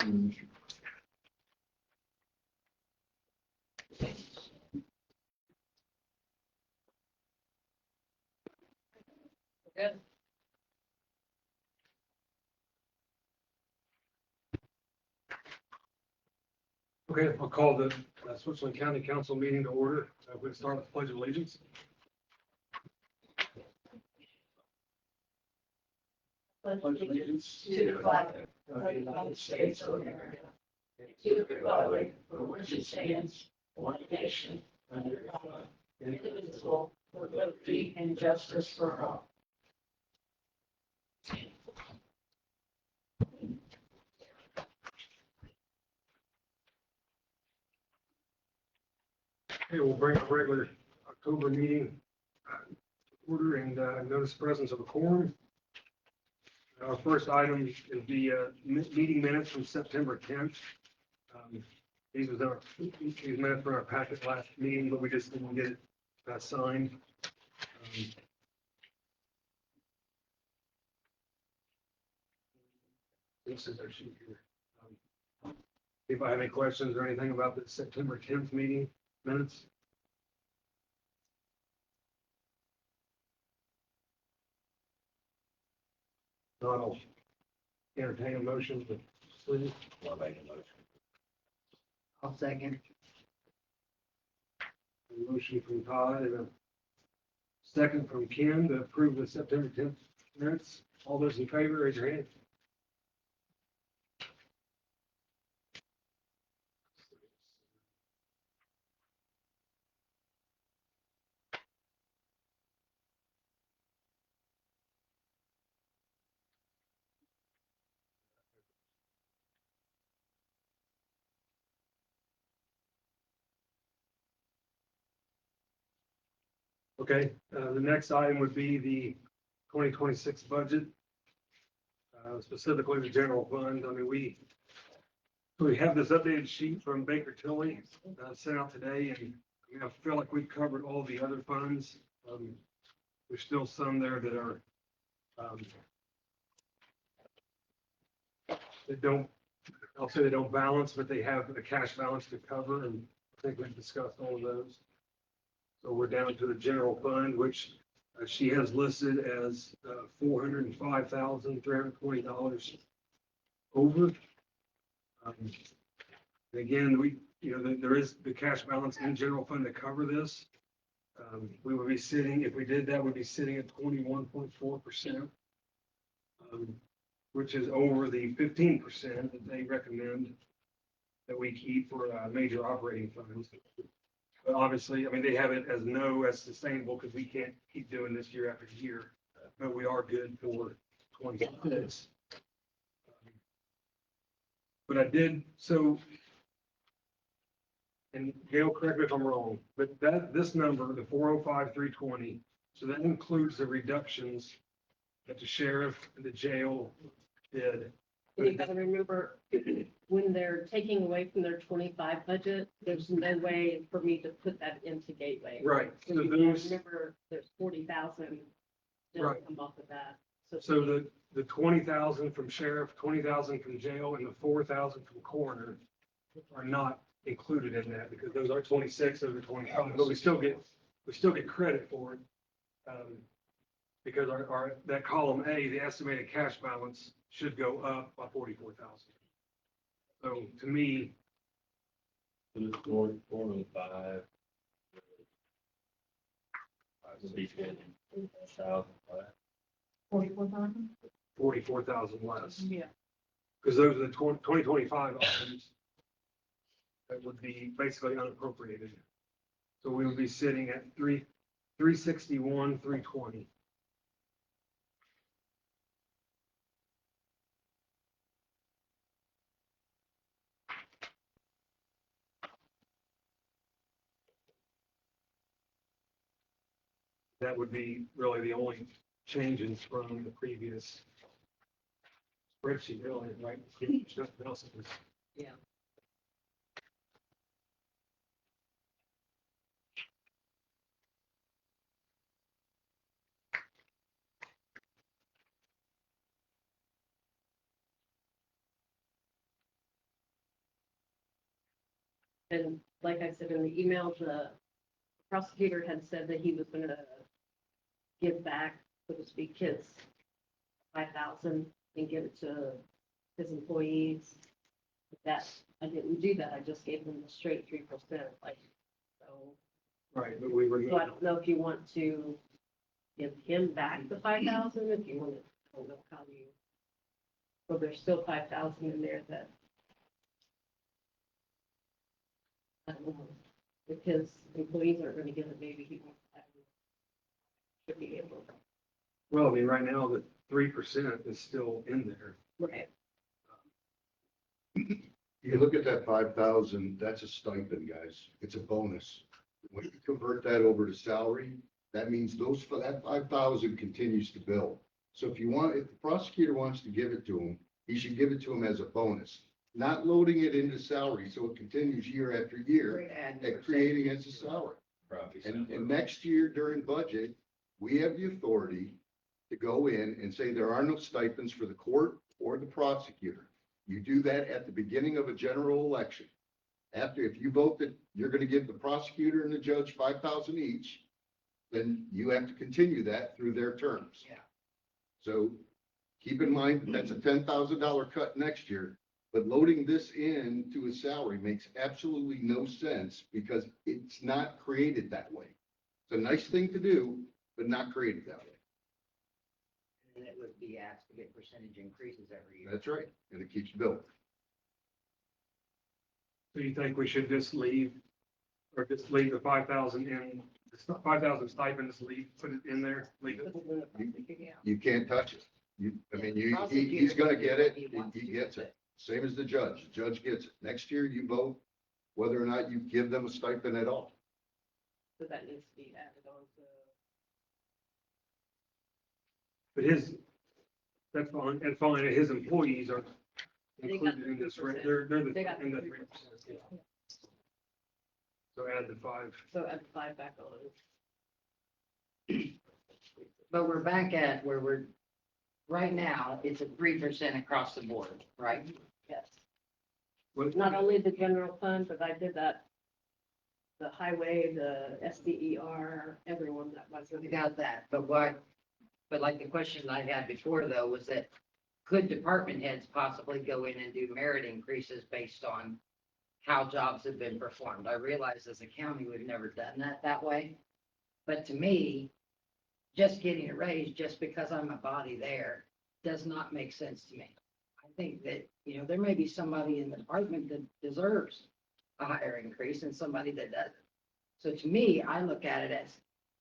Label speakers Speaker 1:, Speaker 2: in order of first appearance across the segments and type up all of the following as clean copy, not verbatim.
Speaker 1: Good.
Speaker 2: Okay, I'll call the Switzerland County Council meeting to order. We'll start with the Pledge of Allegiance.
Speaker 1: Pledge allegiance to the flag of the United States of America, to the republic for which it stands, one nation, under God, indivisible, with liberty and justice for all.
Speaker 2: Okay, we'll bring our regular October meeting order and notice presence of a quorum. Our first item is the meeting minutes from September 10th. These minutes were in our packet last meeting, but we just didn't get it signed. This is our sheet here. If I have any questions or anything about the September 10th meeting minutes. Not all. Entertain a motion, but please.
Speaker 3: I'll make a motion.
Speaker 1: I'll second.
Speaker 2: A motion from Todd and a second from Ken to approve the September 10th minutes. All those in favor, raise your hand. Okay, the next item would be the 2026 budget, specifically the general fund. I mean, we have this updated sheet from Baker Tilly sent out today, and I mean, I feel like we've covered all the other funds. There's still some there that are that don't, I'll say they don't balance, but they have a cash balance to cover, and I think we've discussed all of those. So we're down to the general fund, which she has listed as $405,320 over. Again, there is the cash balance in general fund to cover this. We would be sitting, if we did that, we'd be sitting at 21.4%, which is over the 15% that they recommend that we keep for major operating funds. But obviously, I mean, they have it as no as sustainable because we can't keep doing this year after year, but we are good for 26. But I did, so, and Gail, correct me if I'm wrong, but this number, the 405,320, so that includes the reductions that the sheriff and the jail did.
Speaker 4: You gotta remember, when they're taking away from their 25 budget, there's no way for me to put that into Gateway.
Speaker 2: Right, so
Speaker 4: You gotta
Speaker 2: those,
Speaker 4: remember, there's 40,000 still
Speaker 2: Right.
Speaker 4: come off of that.
Speaker 2: so the 20,000 from sheriff, 20,000 from jail, and the 4,000 from coroner are not included in that because those are 26 over 25, but we still get credit for it. Because our that column A, the estimated cash balance should go up by 44,000. So to me,
Speaker 3: It's 405. Would be 50,000.
Speaker 4: 44,000?
Speaker 2: 44,000 less,
Speaker 4: Yeah.
Speaker 2: because those are the 2025 items that would be basically unappropriated. So we would be sitting at 361, 320. That would be really the only changes from the previous spreadsheet, really, right? Nothing else is
Speaker 4: Yeah. And like I said in the email, the prosecutor had said that he was gonna give back, so to speak, his 5,000 and give it to his employees. But that, I didn't do that. I just gave them the straight 3%, like, so.
Speaker 2: Right, but we were.
Speaker 4: So I don't know if you want to give him back the 5,000, if you want to, I don't know how you. Well, there's still 5,000 in there that. I don't know, if his employees aren't gonna get it, maybe he won't have it. Should be able to.
Speaker 2: Well, I mean, right now, the 3% is still in there.
Speaker 4: Right.
Speaker 5: You look at that 5,000, that's a stipend, guys. It's a bonus. When you convert that over to salary, that means that 5,000 continues to build. So if the prosecutor wants to give it to him, he should give it to him as a bonus, not loading it into salary, so it continues year after year and creating as a salary.
Speaker 3: Probably
Speaker 5: And
Speaker 3: similar.
Speaker 5: next year during budget, we have the authority to go in and say there are no stipends for the court or the prosecutor. You do that at the beginning of a general election. After, if you vote that you're going to give the prosecutor and the judge 5,000 each, then you have to continue that through their terms.
Speaker 6: Yeah.
Speaker 5: So keep in mind, that's a $10,000 cut next year, but loading this into a salary makes absolutely no sense because it's not created that way. It's a nice thing to do, but not created that way.
Speaker 6: And it would be asked to get percentage increases every year.
Speaker 5: That's right. And it keeps building.
Speaker 2: So you think we should just leave, or just leave the 5,000 in, the 5,000 stipend, just leave, put it in there, leave it?
Speaker 5: You can't touch it. He's gonna get it. He gets it. Same as the judge. The judge gets it. Next year, you vote whether or not you give them a stipend at all.
Speaker 4: So that needs to be added on to.
Speaker 2: But that's fine, his employees are
Speaker 4: They got
Speaker 2: included in this,
Speaker 4: the
Speaker 2: right?
Speaker 4: 3%.
Speaker 2: They're
Speaker 4: They
Speaker 2: the,
Speaker 4: got
Speaker 2: in the
Speaker 4: the
Speaker 2: 3%. Yeah. So add the 5.
Speaker 4: So add 5 back on.
Speaker 6: But we're back at where right now, it's a 3% across the board, right?
Speaker 4: Yes.
Speaker 2: What-
Speaker 4: Not only the general fund, but I did that, the highway, the SDER, everyone that was.
Speaker 6: We got that, but like the question I had before though, was that could department heads possibly go in and do merit increases based on how jobs have been performed? I realize as a county, we've never done that way. But to me, just getting a raise just because I'm a body there does not make sense to me. I think that, there may be somebody in the department that deserves a higher increase and somebody that doesn't. So to me, I look at it as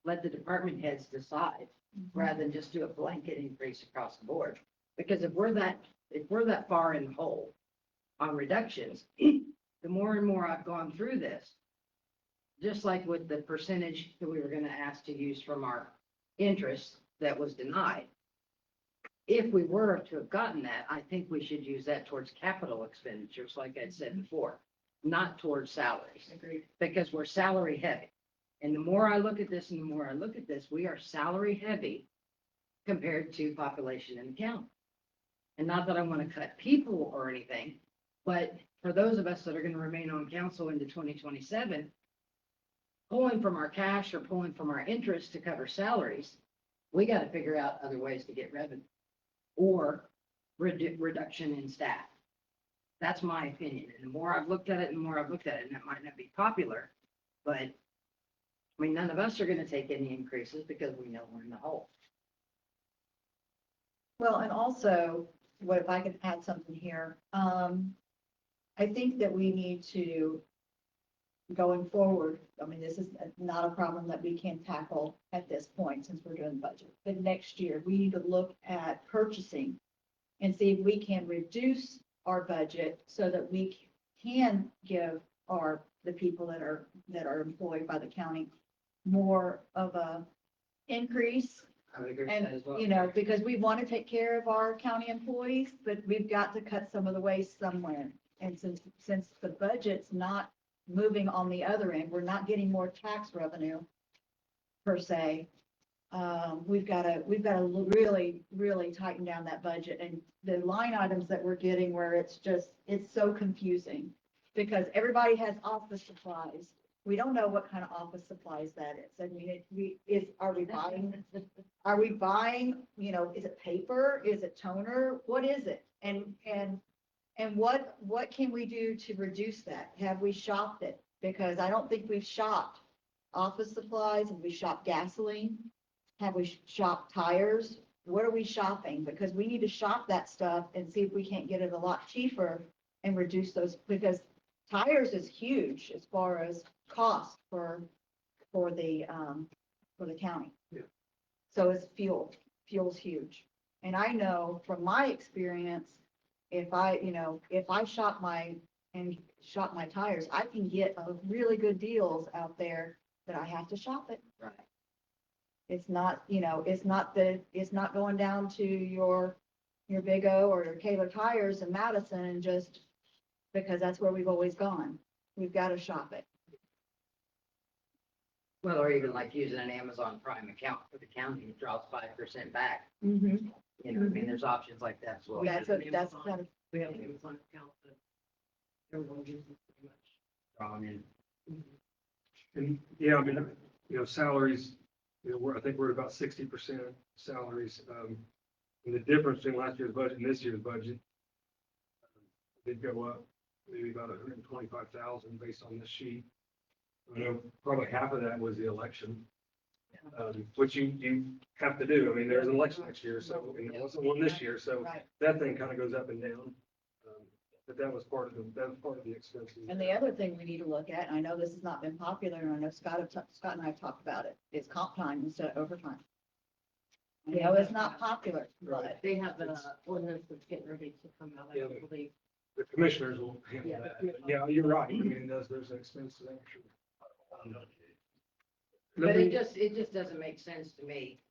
Speaker 6: let the department heads decide rather than just do a blanket increase across the board. Because if we're that far in the hole on reductions, the more and more I've gone through this, just like with the percentage that we were going to ask to use from our interest that was denied. If we were to have gotten that, I think we should use that towards capital expenditures, like I said before, not towards salaries.
Speaker 4: Agreed.
Speaker 6: Because we're salary heavy. And the more I look at this and the more I look at this, we are salary heavy compared to population in the county. And not that I want to cut people or anything, but for those of us that are going to remain on council into 2027, pulling from our cash or pulling from our interest to cover salaries, we got to figure out other ways to get revenue or reduction in staff. That's my opinion. And the more I've looked at it, and that might not be popular, but none of us are going to take any increases because we know we're in the hole.
Speaker 7: Well, and also, what if I could add something here? I think that we need to, going forward, this is not a problem that we can tackle at this point since we're doing the budget. But next year, we need to look at purchasing and see if we can reduce our budget so that we can give the people that are employed by the county more of a increase.
Speaker 6: I would agree with that
Speaker 7: And,
Speaker 6: as well.
Speaker 7: because we want to take care of our county employees, but we've got to cut some of the waste somewhere. And since the budget's not moving on the other end, we're not getting more tax revenue per se. We've got to really, really tighten down that budget and the line items that we're getting where it's so confusing. because everybody has office supplies. We don't know what kind of office supplies that is. I mean, are we buying, you know, is it paper? Is it toner? What is it? And what can we do to reduce that? Have we shopped it? Because I don't think we've shopped office supplies. Have we shopped gasoline? Have we shopped tires? What are we shopping? Because we need to shop that stuff and see if we can't get it a lot cheaper and reduce those, because tires is huge as far as cost for the county.
Speaker 2: Yeah.
Speaker 7: So is fuel. Fuel's huge. And I know from my experience, if I shop my tires, I can get really good deals out there, that I have to shop it.
Speaker 6: Right.
Speaker 7: It's not, it's not going down to your Big O or your Kaler Tires in Madison and just because that's where we've always gone. We've got to shop it.
Speaker 6: Well, or even like using an Amazon Prime account for the county, it draws 5% back.
Speaker 7: Mm-hmm.
Speaker 6: You know, I mean, there's options like that as well.
Speaker 7: That's kind of,
Speaker 4: We have an Amazon account that everyone uses pretty much.
Speaker 6: Drawn in.
Speaker 2: And, yeah, I mean, salaries, I think we're at about 60% salaries. And the difference between last year's budget and this year's budget did go up, maybe about 125,000 based on this sheet. I know probably half of that was the election, which you have to do. I mean, there's an election next year, so, and there wasn't one this year, so
Speaker 7: right.
Speaker 2: that thing kind of goes up and down. But that was part of the expenses.
Speaker 7: And the other thing we need to look at, and I know this has not been popular, and I know Scott and I have talked about it, is comp time instead of overtime. I know it's not popular, but
Speaker 4: They have an ordinance that's getting ready to come out, I
Speaker 2: Yeah.
Speaker 4: believe.
Speaker 2: The commissioners will handle
Speaker 4: Yeah.
Speaker 2: that. But yeah, you're right. I mean, there's an expense to that, sure.
Speaker 6: But it just doesn't make sense to me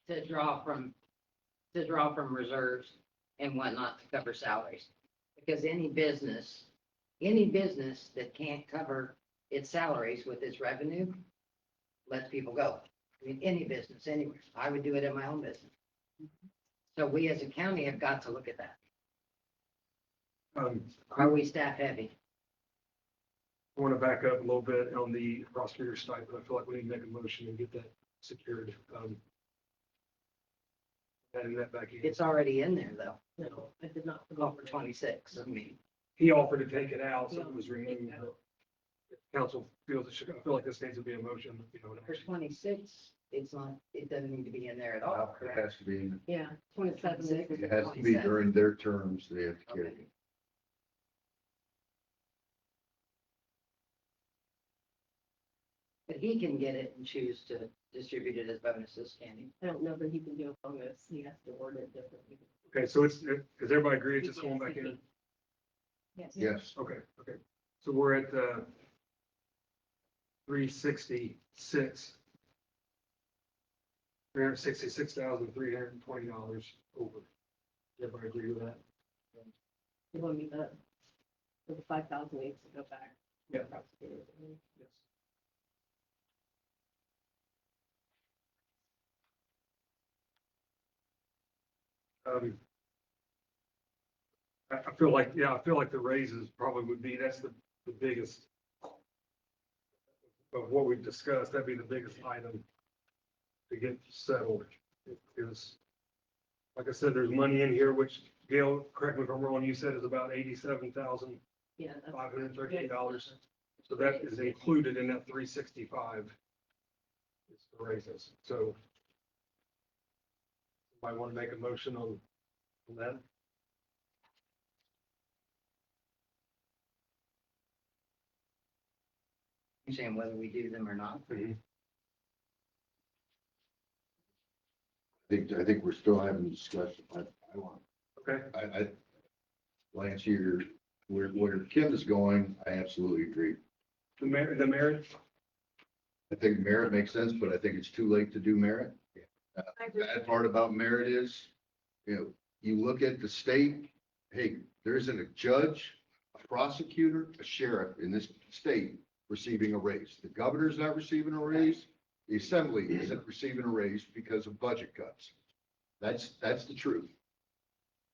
Speaker 6: to draw from reserves and whatnot to cover salaries. Because any business that can't cover its salaries with its revenue lets people go. I mean, any business, anywhere. I would do it in my own business. So we as a county have got to look at that. Are we staff heavy?
Speaker 2: I want to back up a little bit on the prosecutor stipend. I feel like we need to make a motion and get that secured. Adding that back in.
Speaker 6: It's already in there though.
Speaker 4: No, I did not.
Speaker 6: Oh, for 26. I mean,
Speaker 2: He offered to take it out, so it was removed. If Council feels it should, I feel like this needs to be a motion, an
Speaker 6: for
Speaker 2: action.
Speaker 6: 26, it doesn't need to be in there at all,
Speaker 5: It
Speaker 6: correct?
Speaker 5: has to be,
Speaker 4: Yeah, 27.
Speaker 5: it has to be during their terms, they have to carry it.
Speaker 6: But he can get it and choose to distribute it as bonuses, can he?
Speaker 4: I don't know that he can do a bonus. He has to word it differently.
Speaker 2: Okay, so does everybody agree it's just going back in?
Speaker 7: yes.
Speaker 5: Yes,
Speaker 2: Okay. So we're at, 366. $366,320 over. Everybody agree with that?
Speaker 4: You want me to, the 5,000 needs to go back.
Speaker 2: Yeah. Yes. I feel like, I feel like the raises probably would be, that's the biggest of what we've discussed, that'd be the biggest item to get settled. Is, like I said, there's money in here, which Gail, correct me if I'm wrong, you said is about $87,513.
Speaker 4: Yeah.
Speaker 2: So that is included in that 365. It's the raises. So I want to make a motion on that.
Speaker 6: You saying whether we do them or not?
Speaker 5: I think we're still having a discussion. I want,
Speaker 2: Okay.
Speaker 5: Lance, where Kim is going, I absolutely agree.
Speaker 2: The merit.
Speaker 5: I think merit makes sense, but I think it's too late to do merit. The bad part about merit is, you look at the state, hey, there isn't a judge, a prosecutor, a sheriff in this state receiving a raise. The governor's not receiving a raise. The assembly isn't receiving a raise because of budget cuts. That's the truth.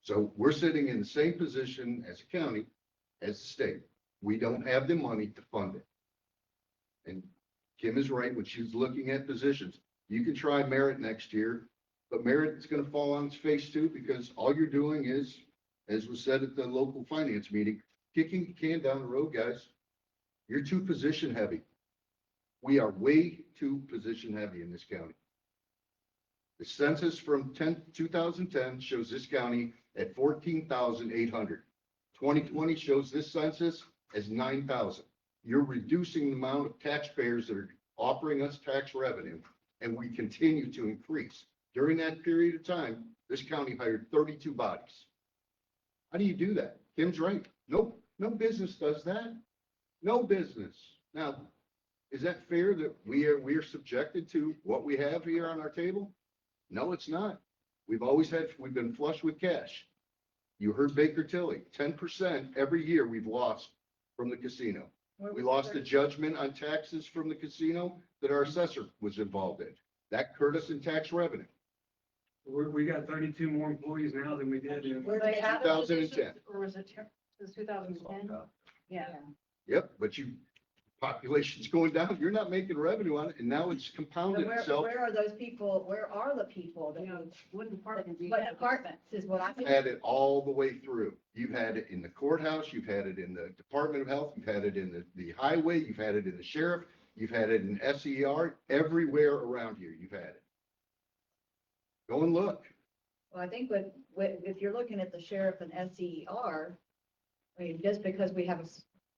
Speaker 5: So we're sitting in the same position as a county, as the state. We don't have the money to fund it. And Kim is right, when she's looking at positions, you can try merit next year, but merit is gonna fall on its face too, because all you're doing is, as was said at the local finance meeting, kicking the can down the road, guys. You're too position heavy. We are way too position heavy in this county. The census from 2010 shows this county at 14,800. 2020 shows this census as 9,000. You're reducing the amount of taxpayers that are offering us tax revenue, and we continue to increase. During that period of time, this county hired 32 bodies. How do you do that? Kim's right. No business does that. No business. Now, is that fair that we are subjected to what we have here on our table? No, it's not. We've been flush with cash. You heard Baker Tilly, 10% every year we've lost from the casino. We lost a judgment on taxes from the casino that our assessor was involved in. That hurt us in tax revenue.
Speaker 2: We got 32 more employees now than we did in.
Speaker 7: Were they out of
Speaker 5: 2010.
Speaker 4: Or was it since 2010? Yeah.
Speaker 5: Yep, but population's going down. You're not making revenue on it, and now it's
Speaker 7: So
Speaker 5: compounded itself.
Speaker 7: where are those people, where are the people that,
Speaker 4: You know, what department do you
Speaker 7: what
Speaker 4: have?
Speaker 7: departments is what I'm.
Speaker 5: Had it all the way through. You've had it in the courthouse, you've had it in the Department of Health, you've had it in the highway, you've had it in the sheriff, you've had it in SER, everywhere around here, you've had it. Go and look.
Speaker 7: Well, I think if you're looking at the sheriff and SER, I mean, just because we have a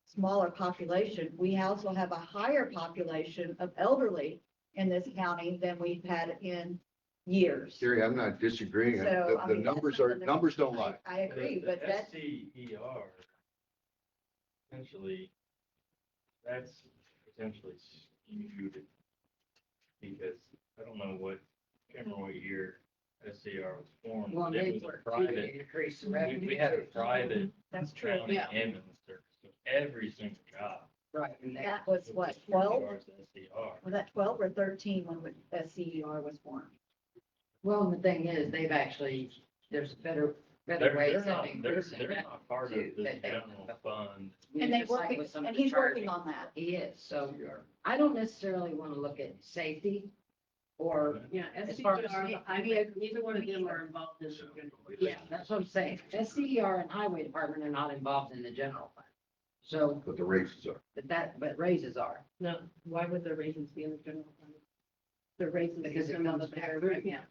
Speaker 7: smaller population, we also have a higher population of elderly in this county than we've had in years.
Speaker 5: Gary, I'm not disagreeing.
Speaker 7: So, I
Speaker 5: The
Speaker 7: mean, that's
Speaker 5: numbers
Speaker 7: something that-
Speaker 5: numbers don't lie.
Speaker 7: I agree, but that's,
Speaker 3: SCER, essentially, that's potentially skewed. Because I don't know can't remember what year SCR was formed,
Speaker 6: Well,
Speaker 3: but
Speaker 6: they
Speaker 3: it was a
Speaker 6: work to
Speaker 3: private,
Speaker 6: increase the
Speaker 3: we
Speaker 6: revenue.
Speaker 3: had a private
Speaker 7: that's true.
Speaker 3: county
Speaker 4: Yeah.
Speaker 3: ambulance service, so every single job.
Speaker 6: Right, and that,
Speaker 7: That was what, 12?
Speaker 3: was SCR.
Speaker 7: Was that 12 or 13 when SCER was formed?
Speaker 6: well, the thing is, there's better
Speaker 3: They're
Speaker 6: ways of
Speaker 3: not,
Speaker 6: increasing
Speaker 3: they're
Speaker 6: that.
Speaker 3: not part of
Speaker 6: too,
Speaker 3: the
Speaker 6: that they-
Speaker 3: general fund.
Speaker 7: And they
Speaker 6: Just like
Speaker 7: working,
Speaker 6: with some of
Speaker 7: and
Speaker 6: the
Speaker 7: he's working
Speaker 6: charging.
Speaker 7: on that.
Speaker 6: He is, so I don't necessarily want to look at safety or,
Speaker 4: Yeah,
Speaker 6: As far as
Speaker 4: SCR,
Speaker 6: me-
Speaker 4: highway, neither one of them are involved in.
Speaker 6: yeah, that's what I'm saying. SCER and highway department are not involved in the general fund. So,
Speaker 5: But the races are.
Speaker 6: but raises are.
Speaker 4: No, why would the raises be in the general fund? The raises.
Speaker 6: Because it
Speaker 4: come out
Speaker 6: comes
Speaker 4: of
Speaker 6: back
Speaker 4: their-
Speaker 6: through.
Speaker 4: Yeah,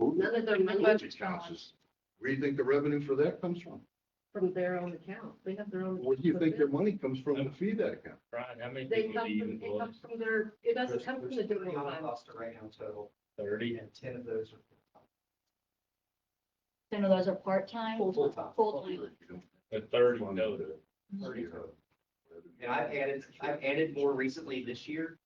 Speaker 4: none of their money
Speaker 5: Budget counts. Where do you think the revenue for that comes from?
Speaker 4: from their own account. They have their own.
Speaker 5: Where do you think their money comes from to feed that account?
Speaker 3: Brian, how many
Speaker 4: They
Speaker 3: people
Speaker 4: come
Speaker 3: do you
Speaker 4: from, it
Speaker 3: employ?
Speaker 4: comes from their, it doesn't come from the general fund.
Speaker 8: Lost to right now total,
Speaker 3: 30?
Speaker 8: and 10 of those are
Speaker 7: 10 of those are part-time?
Speaker 8: full-time.
Speaker 7: Full-time.
Speaker 3: But 30 total.
Speaker 8: 30 total. And I've added more recently this year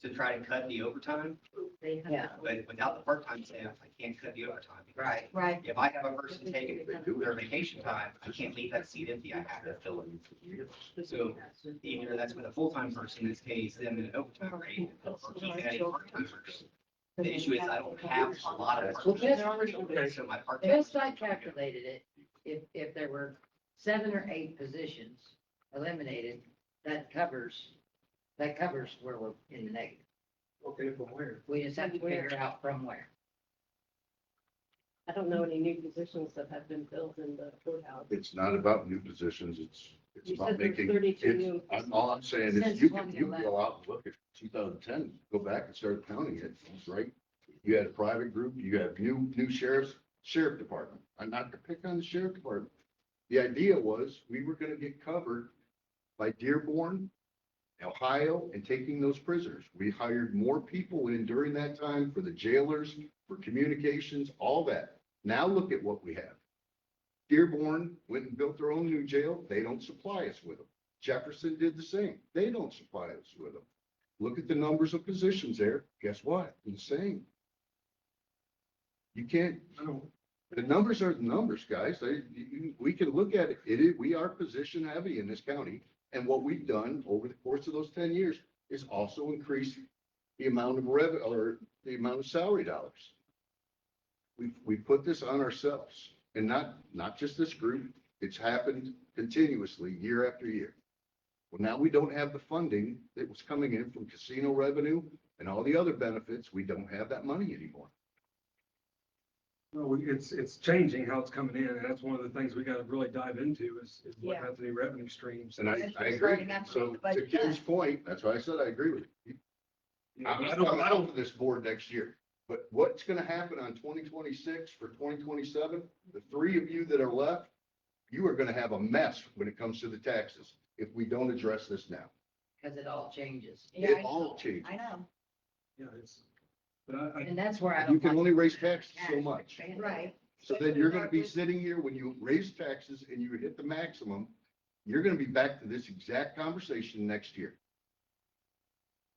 Speaker 8: to try to cut the overtime,
Speaker 4: They have.
Speaker 6: Yeah.
Speaker 8: but without the part-time staff, I can't cut the overtime.
Speaker 6: Right.
Speaker 7: Right.
Speaker 8: If I have a person taking their vacation time, I can't leave that seat empty, I have to fill it. So even though that's with a full-time person, in this case, then an overtime rate, or keep adding part-timers. The issue is I don't have a lot of.
Speaker 6: Well, best-
Speaker 8: part-timers, So my part-time.
Speaker 6: Best I calculated it, if there were 7 or 8 positions eliminated, that covers where we're in the negative.
Speaker 2: Okay, from where?
Speaker 6: We just have to figure out from where.
Speaker 4: I don't know any new positions that have been filled in the courthouse.
Speaker 5: It's not about new positions. It's
Speaker 4: You
Speaker 5: about
Speaker 4: said there's
Speaker 5: making,
Speaker 4: 32
Speaker 5: it's,
Speaker 4: new.
Speaker 5: all I'm saying is
Speaker 6: Since
Speaker 5: you can
Speaker 6: 2011.
Speaker 5: go out and look at 2010, go back and start counting it, right? You had a private group, you have new sheriff department. I'm not to pick on the sheriff department. The idea was we were gonna get covered by Dearborn, Ohio, and taking those prisoners. We hired more people in during that time for the jailers, for communications, all that. Now look at what we have. Dearborn went and built their own new jail. They don't supply us with them. Jefferson did the same. They don't supply us with them. Look at the numbers of positions there. Guess what? Insane. You can't, the numbers are the numbers, guys. We can look at it. We are position heavy in this county. And what we've done over the course of those 10 years is also increase the amount of revenue or the amount of salary dollars. We put this on ourselves, and not just this group. It's happened continuously, year after year. Well, now we don't have the funding that was coming in from casino revenue and all the other benefits. We don't have that money anymore.
Speaker 2: Well, it's changing how it's coming in, and that's one of the things we gotta really dive into is what
Speaker 7: Yeah.
Speaker 2: have the new revenue streams.
Speaker 5: And I
Speaker 7: That's
Speaker 5: agree.
Speaker 7: starting after
Speaker 5: So
Speaker 7: the budget
Speaker 5: to Kim's
Speaker 7: done.
Speaker 5: point, that's why I said I agree with you. I'm
Speaker 2: I
Speaker 5: not
Speaker 2: don't,
Speaker 5: coming
Speaker 2: I
Speaker 5: out
Speaker 2: don't,
Speaker 5: of this board next year, but what's gonna happen on 2026 for 2027? The three of you that are left, you are gonna have a mess when it comes to the taxes if we don't address this now.
Speaker 6: Because it all changes.
Speaker 7: Yeah,
Speaker 5: It
Speaker 7: I
Speaker 5: all
Speaker 7: know.
Speaker 5: changes.
Speaker 7: I know,
Speaker 2: yeah, but I,
Speaker 6: And that's where I
Speaker 5: You
Speaker 6: don't.
Speaker 5: can
Speaker 6: like
Speaker 5: only raise
Speaker 6: the
Speaker 5: taxes so
Speaker 6: cash
Speaker 5: much.
Speaker 6: expanding.
Speaker 7: right.
Speaker 5: So then you're gonna be sitting here when you raise taxes and you hit the maximum, you're gonna be back to this exact conversation next year.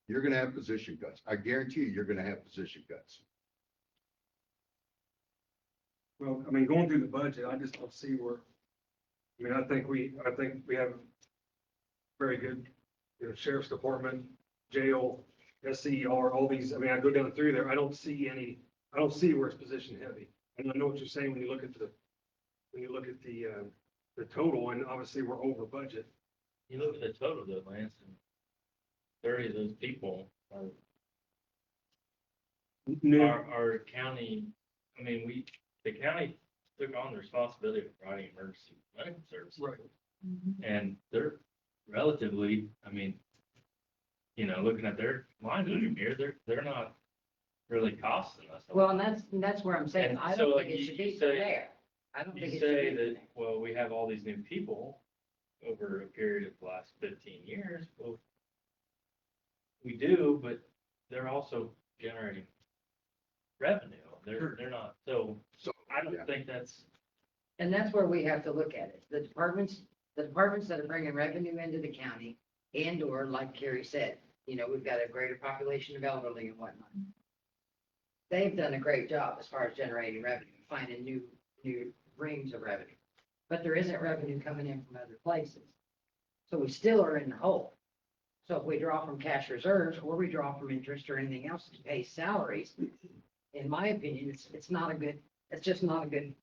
Speaker 5: You're gonna have position cuts. I guarantee you, you're gonna have position cuts.
Speaker 2: well, I mean, going through the budget, I just don't see where, I mean, I think we have very good, sheriff's department, jail, SCER, all these, I mean, I go down through there, I don't see where it's position heavy. And I know what you're saying when you look at the total, and obviously we're over budget.
Speaker 3: You look at the total though, Lance, and 30 of those people are county, I mean, the county took on the responsibility of providing emergency medical services.
Speaker 2: Right.
Speaker 3: And they're relatively, I mean, looking at their line item here, they're not really costing us. a lot.
Speaker 6: Well, and that's where I'm saying,
Speaker 3: And
Speaker 6: I
Speaker 3: so,
Speaker 6: don't
Speaker 3: like,
Speaker 6: think it
Speaker 3: you-
Speaker 6: should
Speaker 3: you
Speaker 6: be
Speaker 3: say-
Speaker 6: there. I don't think
Speaker 3: You
Speaker 6: it should
Speaker 3: say
Speaker 6: be
Speaker 3: that,
Speaker 6: there.
Speaker 3: well, we have all these new people over a period of the last 15 years. Well, we do, but they're also generating revenue. They're not, so
Speaker 5: So,
Speaker 3: I don't
Speaker 5: yeah.
Speaker 3: think that's,
Speaker 6: And that's where we have to look at it. The departments that are bringing revenue into the county and or like Carrie said, we've got a greater population of elderly and whatnot. They've done a great job as far as generating revenue, finding new reams of revenue. But there isn't revenue coming in from other places. So we still are in the hole. So if we draw from cash reserves or we draw from interest or anything else to pay salaries, in my opinion, it's just not a good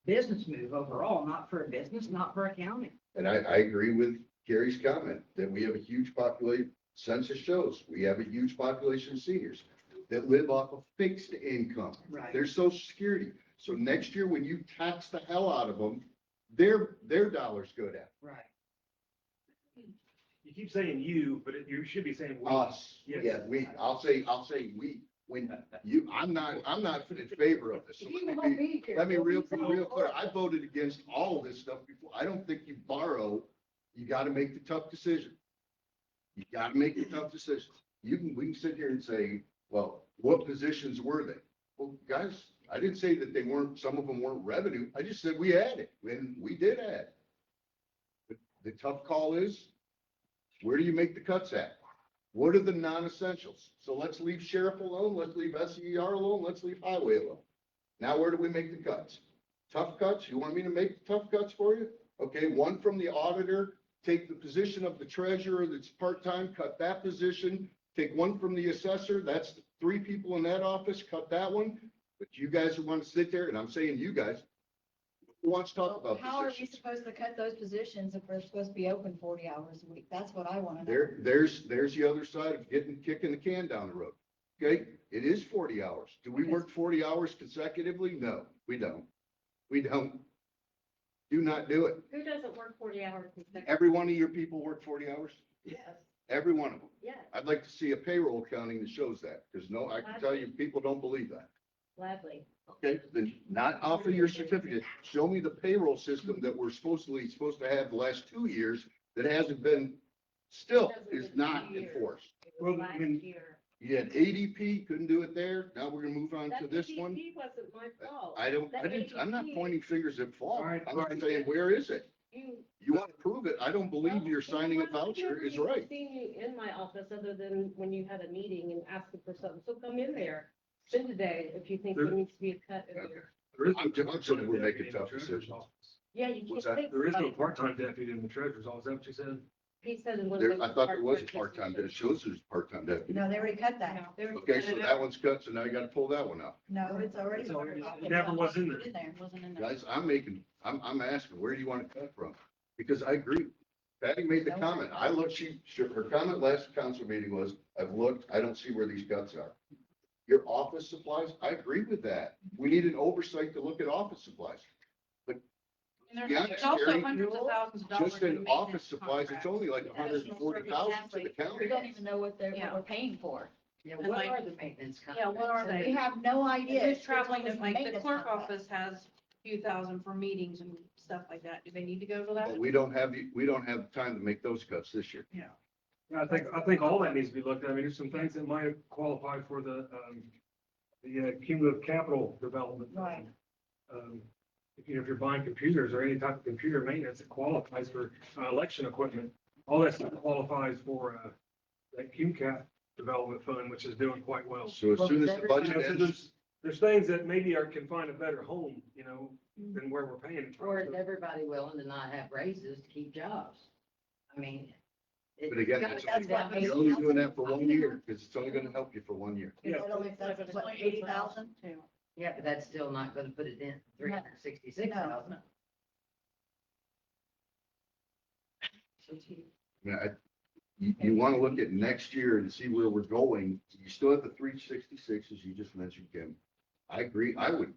Speaker 6: business move overall, not for a business, not for a county.
Speaker 5: And I agree with Gary's comment that we have a huge population, census shows, we have a huge population of seniors that live off of fixed income.
Speaker 6: Right.
Speaker 5: Their social security. So next year, when you tax the hell out of them, their dollars go down.
Speaker 6: Right.
Speaker 2: You keep saying you, but you should be saying we.
Speaker 5: Us,
Speaker 2: Yes.
Speaker 5: yeah, we, I'll say we, when you, I'm not in favor of this. So let me real clear. I voted against all of this stuff before. I don't think you borrow. You got to make the tough decision. You got to make the tough decisions. We can sit here and say, well, what positions were they? Well, guys, I didn't say that some of them weren't revenue. I just said we added, and we did add. But the tough call is, where do you make the cuts at? What are the non-essentials? So let's leave sheriff alone, let's leave SER alone, let's leave highway alone. Now, where do we make the cuts? Tough cuts? You want me to make the tough cuts for you? Okay, one from the auditor, take the position of the treasurer that's part-time, cut that position. Take one from the assessor, that's 3 people in that office, cut that one. But you guys who want to sit there, and I'm saying you guys, who wants to talk about
Speaker 7: How are we
Speaker 5: positions?
Speaker 7: supposed to cut those positions if we're supposed to be open 40 hours a week? That's what I want to know.
Speaker 5: There's the other side of kicking the can down the road. Okay, it is 40 hours. Do we work 40 hours consecutively? No, we don't. We don't. Do not do it.
Speaker 4: Who doesn't work 40 hours consecutively?
Speaker 5: Every one of your people work 40 hours?
Speaker 4: Yes,
Speaker 5: Every one of them.
Speaker 4: yes,
Speaker 5: I'd like to see a payroll accounting that shows that, because no, I can tell you, people don't believe that.
Speaker 4: gladly.
Speaker 5: Okay, then not off of your certificate. Show me the payroll system that we're supposed to have the last 2 years that hasn't been, still is not enforced.
Speaker 4: It was
Speaker 2: Well, I
Speaker 4: last
Speaker 2: mean-
Speaker 4: year.
Speaker 5: You had ADP, couldn't do it there. Now we're gonna move on to
Speaker 4: That
Speaker 5: this one.
Speaker 4: ADP wasn't my fault.
Speaker 5: I'm not pointing fingers at fault.
Speaker 2: All right,
Speaker 5: I'm
Speaker 2: all right.
Speaker 5: saying, where is it?
Speaker 4: You.
Speaker 5: You want to prove it. I don't believe
Speaker 4: Well,
Speaker 5: you're signing a voucher is right.
Speaker 4: I've seen you in my office other than when you had a meeting and asking for something, so come in there. Spend a day if you think there needs to be a cut in there.
Speaker 2: There is
Speaker 5: I'm
Speaker 2: no
Speaker 5: just saying we're
Speaker 2: part-time
Speaker 5: making
Speaker 2: deputy in the
Speaker 5: tough
Speaker 2: treasurer's
Speaker 5: decisions.
Speaker 2: office.
Speaker 4: Yeah, you
Speaker 5: What's
Speaker 4: can't
Speaker 5: that?
Speaker 4: think.
Speaker 2: There is no
Speaker 4: about it.
Speaker 2: part-time deputy in the treasurer's office. Is that what you said?
Speaker 4: He said it was.
Speaker 5: There, I thought there was a part-time, that it shows there's a part-time deputy.
Speaker 7: No, they already cut that.
Speaker 5: Okay, so that one's cut, so now you gotta pull that one out.
Speaker 7: No, it's already.
Speaker 2: It never was in there.
Speaker 7: Wasn't in there.
Speaker 5: Guys, I'm asking, where do you want to cut from? Because I agree. Patty made the comment. I looked, her comment last council meeting was, I've looked, I don't see where these cuts are. Your office supplies, I agree with that. We need an oversight to look at office supplies.
Speaker 1: And
Speaker 5: Yeah,
Speaker 1: there's also
Speaker 5: Gary,
Speaker 1: hundreds of thousands of dollars.
Speaker 5: Just in
Speaker 1: maintenance
Speaker 5: office supplies, it's
Speaker 1: contracts.
Speaker 5: only like 140,000 to the county.
Speaker 7: We don't even know what
Speaker 1: Yeah.
Speaker 7: we're paying for.
Speaker 6: Yeah,
Speaker 1: And
Speaker 6: what
Speaker 1: like-
Speaker 6: are the maintenance
Speaker 1: Yeah, what are
Speaker 6: contracts?
Speaker 1: they?
Speaker 7: We have no idea.
Speaker 1: Who's
Speaker 7: It's
Speaker 1: traveling to,
Speaker 7: always
Speaker 1: like, the
Speaker 7: maintenance
Speaker 1: clerk
Speaker 7: contract.
Speaker 1: office has a few thousand for meetings and stuff like that. Do they need to go to
Speaker 5: But
Speaker 1: that?
Speaker 5: we don't have time to make those cuts this year.
Speaker 2: Yeah, I think all that needs to be looked at. I mean, there's some things that might qualify for the cumulative capital development.
Speaker 7: Right.
Speaker 2: If you're buying computers or any type of computer maintenance, it qualifies for election equipment. All that stuff qualifies for that QCAP development fund, which is doing quite well.
Speaker 5: So as soon as the budget
Speaker 2: You know, so
Speaker 5: ends,
Speaker 2: there's things that maybe can find a better home, than where we're paying. it
Speaker 6: Or is
Speaker 2: from.
Speaker 6: everybody willing to not have raises to keep jobs? I mean.
Speaker 5: but again,
Speaker 7: That's what
Speaker 5: you're only doing that for 1 year, because it's only gonna help you for 1 year.
Speaker 7: Is that only, that's what, 80,000?
Speaker 6: Yeah, but that's still not gonna put it in 366,000.
Speaker 5: I mean, you wanna look at next year and see where we're going. You still have the 366, as you just mentioned, Kim. I agree. I would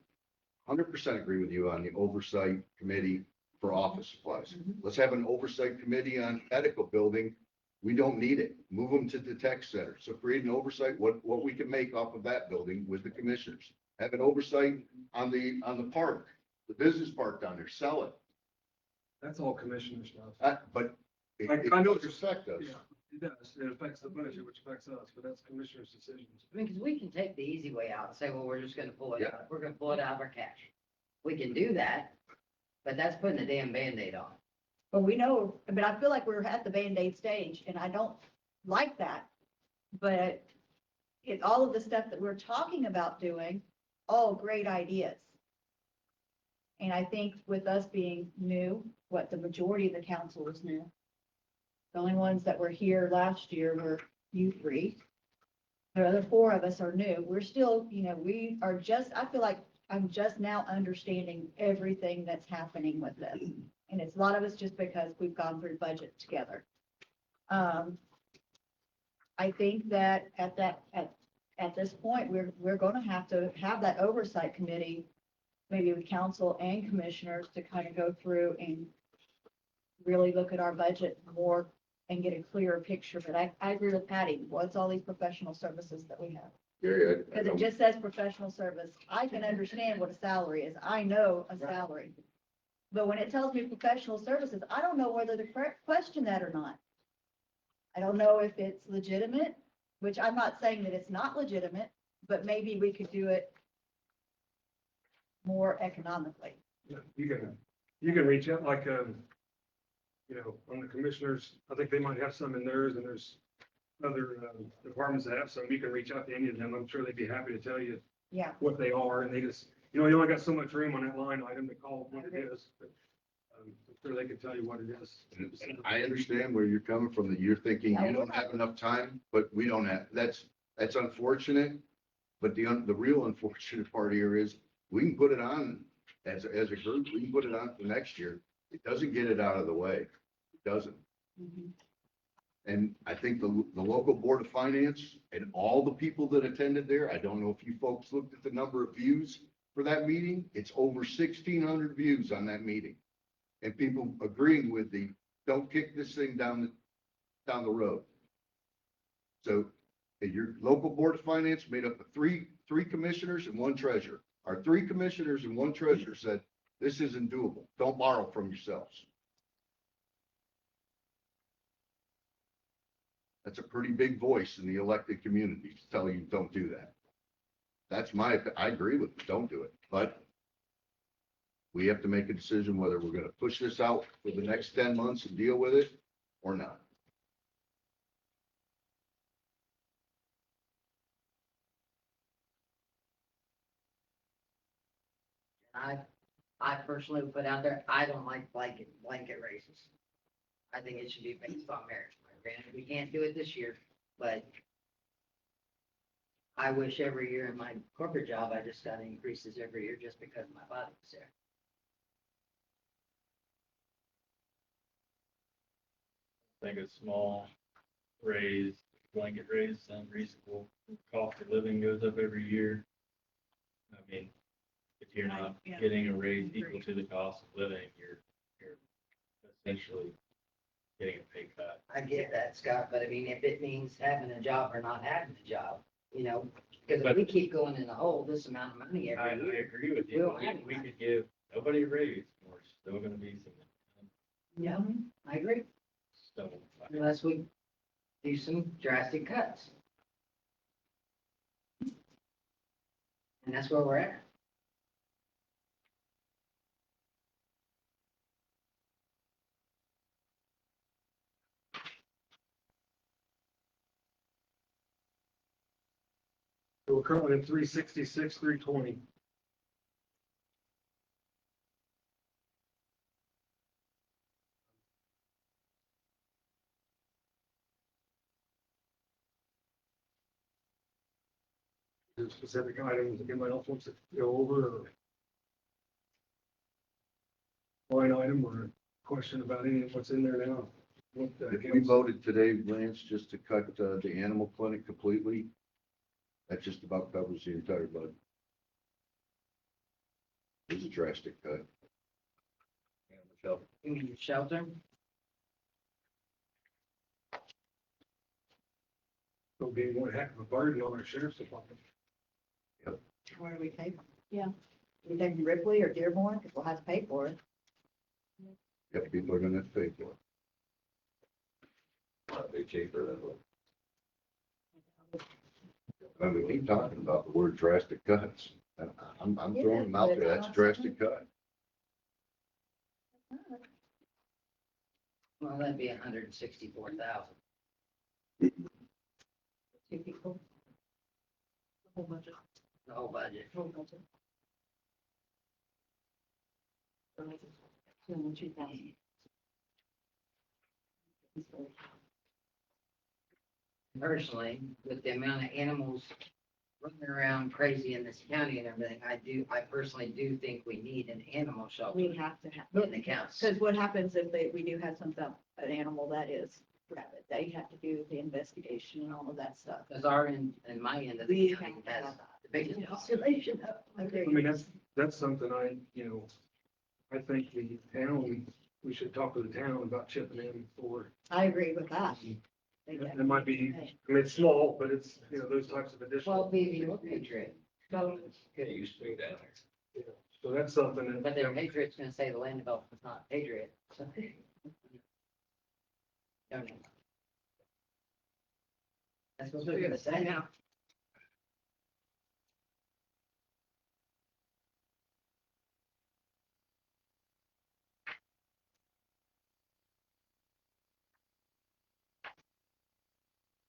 Speaker 5: 100% agree with you on the oversight committee for office supplies. Let's have an oversight committee on medical building. We don't need it. Move them to the tech center. So create an oversight, what we can make off of that building with the commissioners. Have an oversight on the park, the business park down there, sell it.
Speaker 2: That's all commissioner stuff.
Speaker 5: But it
Speaker 2: I know
Speaker 5: does affect us.
Speaker 2: Yeah, it does. It affects the budget, which affects us, but that's commissioner's decisions.
Speaker 6: I mean, because we can take the easy way out and say, well, we're just gonna pull it
Speaker 5: Yeah.
Speaker 6: out, we're gonna pull it out of our cash. We can do that, but that's putting a damn Band-Aid on.
Speaker 7: But we know, but I feel like we're at the Band-Aid stage, and I don't like that. But all of the stuff that we're talking about doing, all great ideas. And I think with us being new, what the majority of the council is new. The only ones that were here last year were you three. The other four of us are new. We're still, we are just, I feel like I'm just now understanding everything that's happening with this. And it's a lot of it's just because we've gone through budget together. I think that at this point, we're going to have that oversight committee, maybe with council and commissioners, to kind of go through and really look at our budget more and get a clearer picture. But I agree with Patty. What's all these professional services that we have?
Speaker 5: Gary, I
Speaker 7: Because it
Speaker 5: don't-
Speaker 7: just says professional service. I can understand what a salary is. I know a salary. But when it tells me professional services, I don't know whether to question that or not. I don't know if it's legitimate, which I'm not saying that it's not legitimate, but maybe we could do it more economically.
Speaker 2: Yeah, you can reach out like, on the commissioners, I think they might have some in theirs, and there's other departments that have some. You can reach out to any of them. I'm sure they'd be happy to tell you
Speaker 7: Yeah.
Speaker 2: what they are, and they just, you only got so much room on that line item to call it what it is. But I'm sure they can tell you what it is.
Speaker 5: And I understand where you're coming from, that you're thinking you don't have enough time, but we don't have, that's unfortunate. But the real unfortunate part here is we can put it on as a group, we can put it on for next year. It doesn't get it out of the way. It doesn't. And I think the local board of finance and all the people that attended there, I don't know if you folks looked at the number of views for that meeting. It's over 1,600 views on that meeting. And people agreeing with don't kick this thing down the road. So your local board of finance made up of three commissioners and one treasurer. Our three commissioners and one treasurer said, this isn't doable. Don't borrow from yourselves. That's a pretty big voice in the elected community to tell you don't do that. I agree with you, don't do it, but we have to make a decision whether we're gonna push this out for the next 10 months and deal with it or not.
Speaker 6: I personally would put out there, I don't like blanket raises. I think it should be based on merit. Granted, we can't do it this year, but I wish every year in my corporate job, I just got increases every year just because my body was there.
Speaker 3: think a small raise, blanket raise sounds reasonable. Cost of living goes up every year. I mean, if you're not
Speaker 7: Yeah.
Speaker 3: getting a raise equal to the cost of living, you're essentially getting a pay cut.
Speaker 6: I get that, Scott, but I mean, if it means having a job or not having a job, you know, because if
Speaker 3: But-
Speaker 6: we keep going in the hole this amount of money
Speaker 3: I
Speaker 6: every year.
Speaker 3: agree with
Speaker 6: We
Speaker 3: you.
Speaker 6: don't have
Speaker 3: We
Speaker 6: money.
Speaker 3: could give nobody a raise, we're still gonna be some.
Speaker 6: Yeah, I agree,
Speaker 3: So,
Speaker 6: unless we do some drastic cuts. And that's where we're at.
Speaker 2: So we're currently at 366, 320. There's specific items that anybody else wants to go over or line item or question about any of what's in there now? What the
Speaker 5: If we
Speaker 2: heck?
Speaker 5: voted today, Lance, just to cut the animal clinic completely, that just about covers the entire budget. It's a drastic cut.
Speaker 6: You mean shelter?
Speaker 2: It'll be one heck of a burden on our sheriff's department.
Speaker 7: Where do we take them?
Speaker 4: Yeah.
Speaker 7: Do we take them Ripley or Dearborn? Because we'll have to pay for it.
Speaker 5: Yep, people are gonna have to pay for it.
Speaker 9: Be cheaper than what.
Speaker 5: I mean, we keep talking about the word drastic cuts. I'm throwing them out there. That's a drastic cut.
Speaker 6: Well, that'd be 164,000.
Speaker 7: Two people. The whole budget.
Speaker 6: The whole budget.
Speaker 7: Whole budget. 202,000.
Speaker 6: Personally, with the amount of animals running around crazy in this county and everything, I personally do think we need an animal shelter
Speaker 7: We have to have.
Speaker 6: in the county.
Speaker 7: Because what happens if we do have an animal that is rabid, they have to do the investigation and all of that stuff.
Speaker 6: Because our end, and my end of
Speaker 7: We
Speaker 6: the
Speaker 7: have
Speaker 6: county
Speaker 7: to
Speaker 6: has
Speaker 7: have
Speaker 6: the biggest
Speaker 7: that.
Speaker 6: population.
Speaker 2: I mean, that's something I think the town, we should talk to the town about chipping in for.
Speaker 7: I agree with that.
Speaker 2: It might be, I mean, it's small, but it's, those types of
Speaker 6: Well,
Speaker 2: additional.
Speaker 6: BV or Patriot,
Speaker 9: It used to be down there.
Speaker 2: So that's something that.
Speaker 6: but their Patriot's gonna say the land development's not Patriot, so. Don't know. That's what they're gonna say now.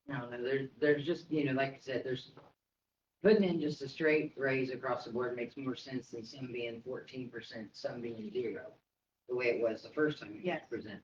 Speaker 6: No, there's just, like I said, there's putting in just a straight raise across the board makes more sense than some being 14%, some being 0, the way it was the first time it was
Speaker 7: Yes.
Speaker 6: presented.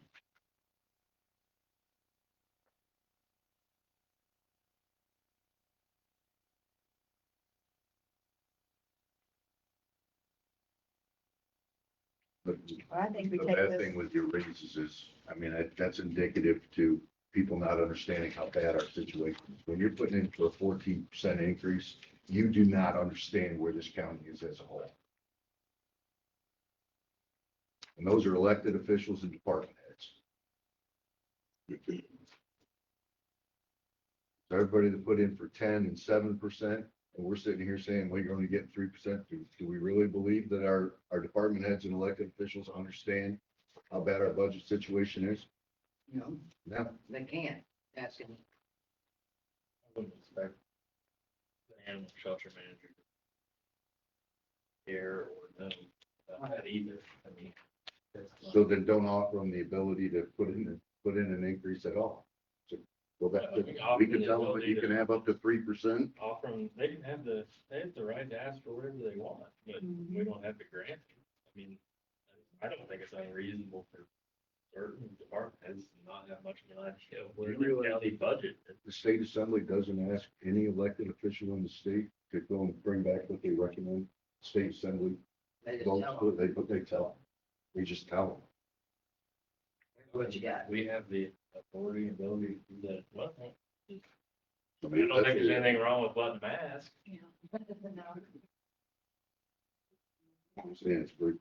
Speaker 5: But
Speaker 7: I think we
Speaker 5: the
Speaker 7: take
Speaker 5: bad
Speaker 7: this.
Speaker 5: thing with your raises is, I mean, that's indicative to people not understanding how bad our situation is. When you're putting in for a 14% increase, you do not understand where this county is as a whole. And those are elected officials and department heads. So everybody that put in for 10 and 7%, and we're sitting here saying, well, you're only getting 3%. Do we really believe that our department heads and elected officials understand how bad our budget situation is?
Speaker 6: No,
Speaker 5: No.
Speaker 6: they can't. That's gonna,
Speaker 3: I wouldn't expect the animal shelter manager here or them that either. I mean, that's
Speaker 5: So then don't offer them the ability to put in an increase at all. So go back to, we can tell them that you can have up to 3%.
Speaker 3: offer them, they have the right to ask for whatever they want, but we don't have to grant it. I mean, I don't think it's unreasonable for certain department heads to not have much of an idea of where the county budget is.
Speaker 5: The state assembly doesn't ask any elected official in the state to go and bring back what they recommend. State assembly
Speaker 6: they just
Speaker 5: votes,
Speaker 6: tell
Speaker 5: for
Speaker 6: them.
Speaker 5: it, they tell them. They just tell
Speaker 6: What you got?
Speaker 3: We have the authority and ability to do that. Well, I mean, I don't think there's anything wrong with button mask.
Speaker 5: I'm saying it's pretty.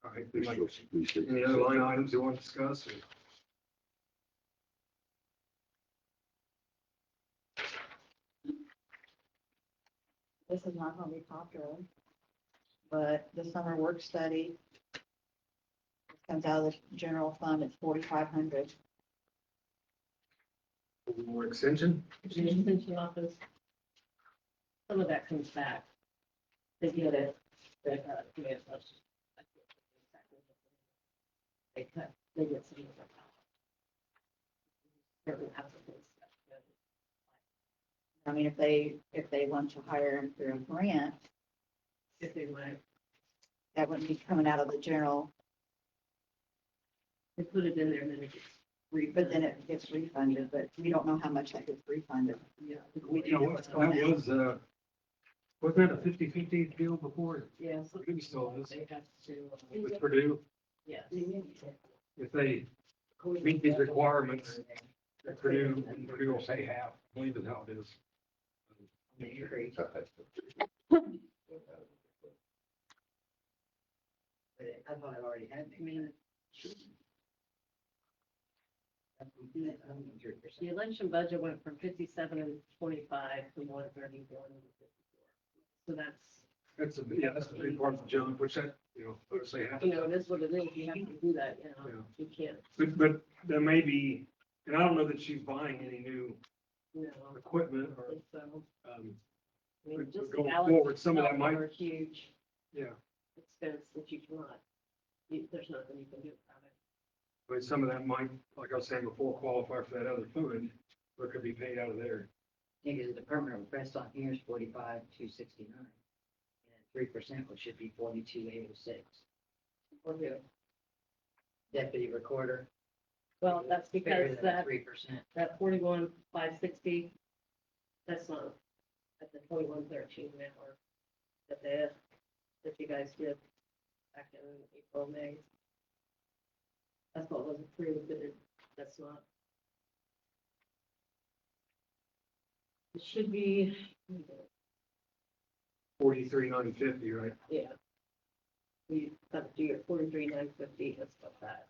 Speaker 2: All right, any other line items you want to discuss? Or-
Speaker 7: This is not gonna be popular, but the summer work study comes out of the general fund, it's 4,500.
Speaker 2: More extension?
Speaker 4: The extension office. Some of that comes back. They get it. They cut, they get some of it. Certain applicants.
Speaker 7: I mean, if they want to hire him through a grant,
Speaker 4: If they might,
Speaker 7: that wouldn't be coming out of the general,
Speaker 4: they put it in there and then it gets
Speaker 7: but then it gets refunded, but we don't know how much that gets refunded.
Speaker 4: Yeah.
Speaker 7: We do
Speaker 2: You know,
Speaker 7: know what's going on.
Speaker 2: wasn't that a 50-50 deal before?
Speaker 4: Yeah. so
Speaker 2: Maybe still is.
Speaker 4: They have to,
Speaker 2: With Purdue,
Speaker 4: yeah.
Speaker 2: if they meet these requirements, Purdue will pay half, I believe is how it is.
Speaker 6: I thought I already had.
Speaker 4: I mean, the election budget went from 57 and 25 to 131 and 54. So
Speaker 2: That's a big part of the jump, which I, obviously have.
Speaker 4: you know, it is what it is. You have to do that, you can't,
Speaker 2: But there may be, and I don't know that she's buying any new
Speaker 4: you know.
Speaker 2: equipment or,
Speaker 4: So,
Speaker 2: um,
Speaker 4: I mean,
Speaker 2: But
Speaker 4: just
Speaker 2: going
Speaker 4: the balance
Speaker 2: forward, some of that
Speaker 4: itself
Speaker 2: might-
Speaker 4: are a huge
Speaker 2: yeah.
Speaker 4: expense that you cannot, there's nothing you can do about it.
Speaker 2: But some of that might, like I was saying before, qualify for that other fund, or it could be paid out of there.
Speaker 6: I think the permanent request on here is 45,269. And 3%, which should be 42,806. Deputy recorder.
Speaker 4: Well, that's because that,
Speaker 6: 3%.
Speaker 4: that 41,560, that's not at the 2113 network that you guys did back in April, May. That's what was approved, but that's not. It should be,
Speaker 2: 43,950, right?
Speaker 4: yeah. We have to do your 43,950, that's what that,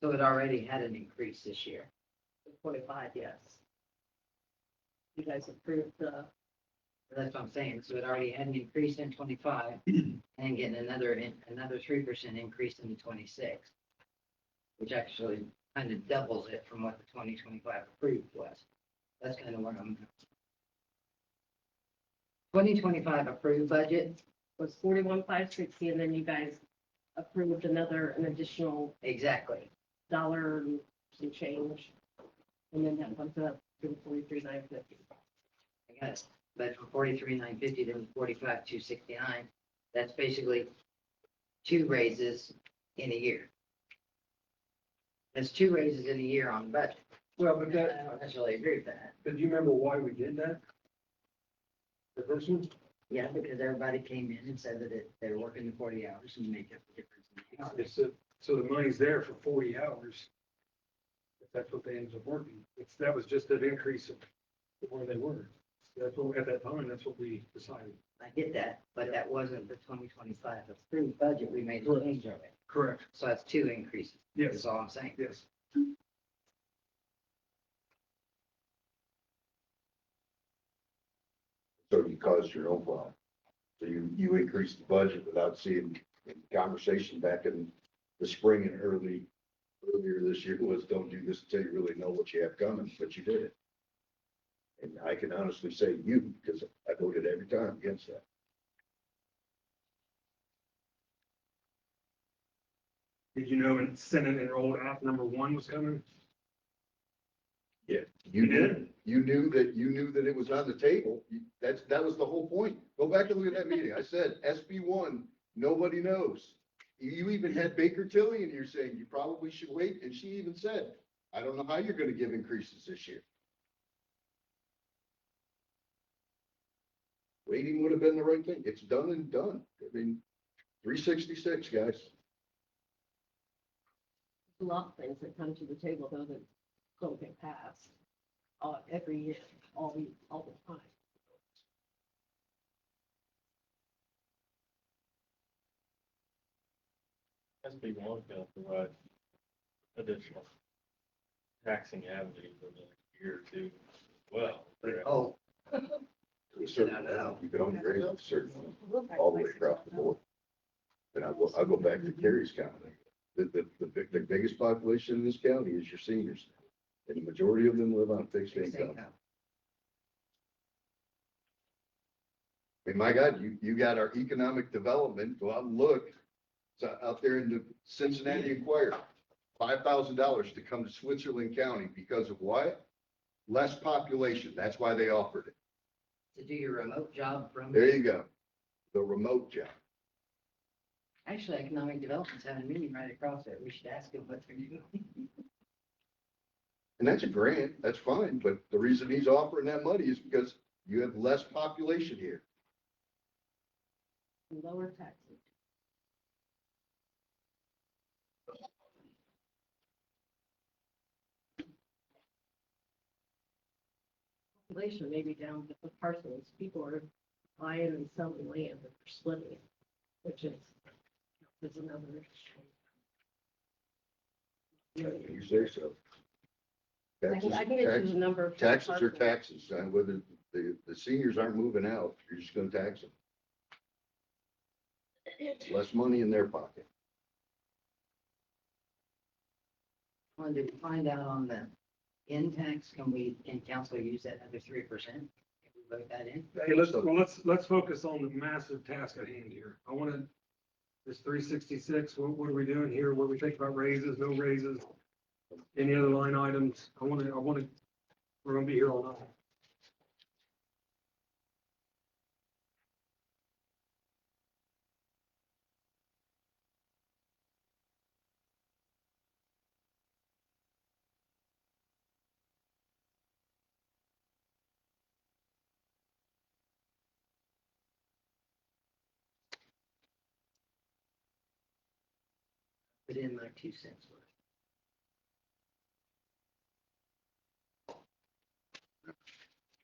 Speaker 6: So it already had an increase this year.
Speaker 4: 45, yes. You guys approved the,
Speaker 6: That's what I'm saying. So it already had an increase in 25 and getting another 3% increase in the 26, which actually kind of doubles it from what the 2025 approved was. That's kind of what I'm. 2025 approved budget,
Speaker 4: was 41,560, and then you guys approved an additional
Speaker 6: exactly.
Speaker 4: dollar and some change. And then that bumped it up to 43,950.
Speaker 6: I got it. But from 43,950 to 45,269, that's basically 2 raises in a year. That's 2 raises in a year on the budget.
Speaker 2: Well, but
Speaker 6: I don't necessarily agree with that.
Speaker 2: but do you remember why we did that? The first one?
Speaker 6: Yeah, because everybody came in and said that they were working the 40 hours and make up the difference. in the hours.
Speaker 2: It's so the money's there for 40 hours. If that's what they ended up working. That was just an increase of where they were. That's what, at that time, that's what we decided.
Speaker 6: I get that, but that wasn't the 2025 approved budget. We made a
Speaker 2: Correct.
Speaker 6: change of it.
Speaker 2: Correct.
Speaker 6: So that's 2 increases.
Speaker 2: Yes,
Speaker 6: That's all I'm saying.
Speaker 2: yes.
Speaker 5: So you caused your own problem. So you increased the budget without seeing the conversation back in the spring and earlier this year was, don't do this until you really know what you have coming, but you did it. And I can honestly say you, because I voted every time against that.
Speaker 2: Did you know in Senate Enrolled Act number 1 was coming?
Speaker 5: Yeah.
Speaker 2: You did?
Speaker 5: You knew that it was on the table. That was the whole point. Go back and look at that meeting. I said, SB 1, nobody knows. You even had Baker Tilly in here saying you probably should wait. And she even said, I don't know how you're going to give increases this year. Waiting would have been the right thing. It's done and done. I mean, 366, guys.
Speaker 4: A lot of things that come to the table though that don't get passed, every year, all the time.
Speaker 3: As people want to provide additional taxing avenues in the next year or two as well.
Speaker 5: Oh. To a certain amount, you can only raise it a certain amount, all the way across the board. And I'll go back to Cary's county. The biggest population in this county is your seniors. And the majority of them live on fixed income. And my God, you got our economic development, go out and look. It's out there in the Cincinnati Enquirer, $5,000 to come to Switzerland County because of what? Less population. That's why they offered it.
Speaker 6: To do your remote job from.
Speaker 5: There you go. The remote job.
Speaker 6: Actually, economic development's having a meeting right across there. We should ask him what they're doing.
Speaker 5: And that's a grant. That's fine. But the reason he's offering that money is because you have less population here.
Speaker 4: Lower taxes. Population may be down, but the parcels, people are buying and selling land that they're splitting, which is another.
Speaker 5: You say so.
Speaker 4: I can get you the number. for the
Speaker 5: Taxes are
Speaker 4: parcel.
Speaker 5: taxes. Whether the seniors aren't moving out, you're just gonna tax them. Less money in their pocket.
Speaker 6: Wanted to find out on the in tax, can council use that under 3%? Can we vote that in?
Speaker 2: Hey, let's focus on the massive task at hand here. I want to, this 366, what are we doing here? What do we think about raises, no raises? Any other line items? we're gonna be here all night.
Speaker 6: Put in my 2 cents worth.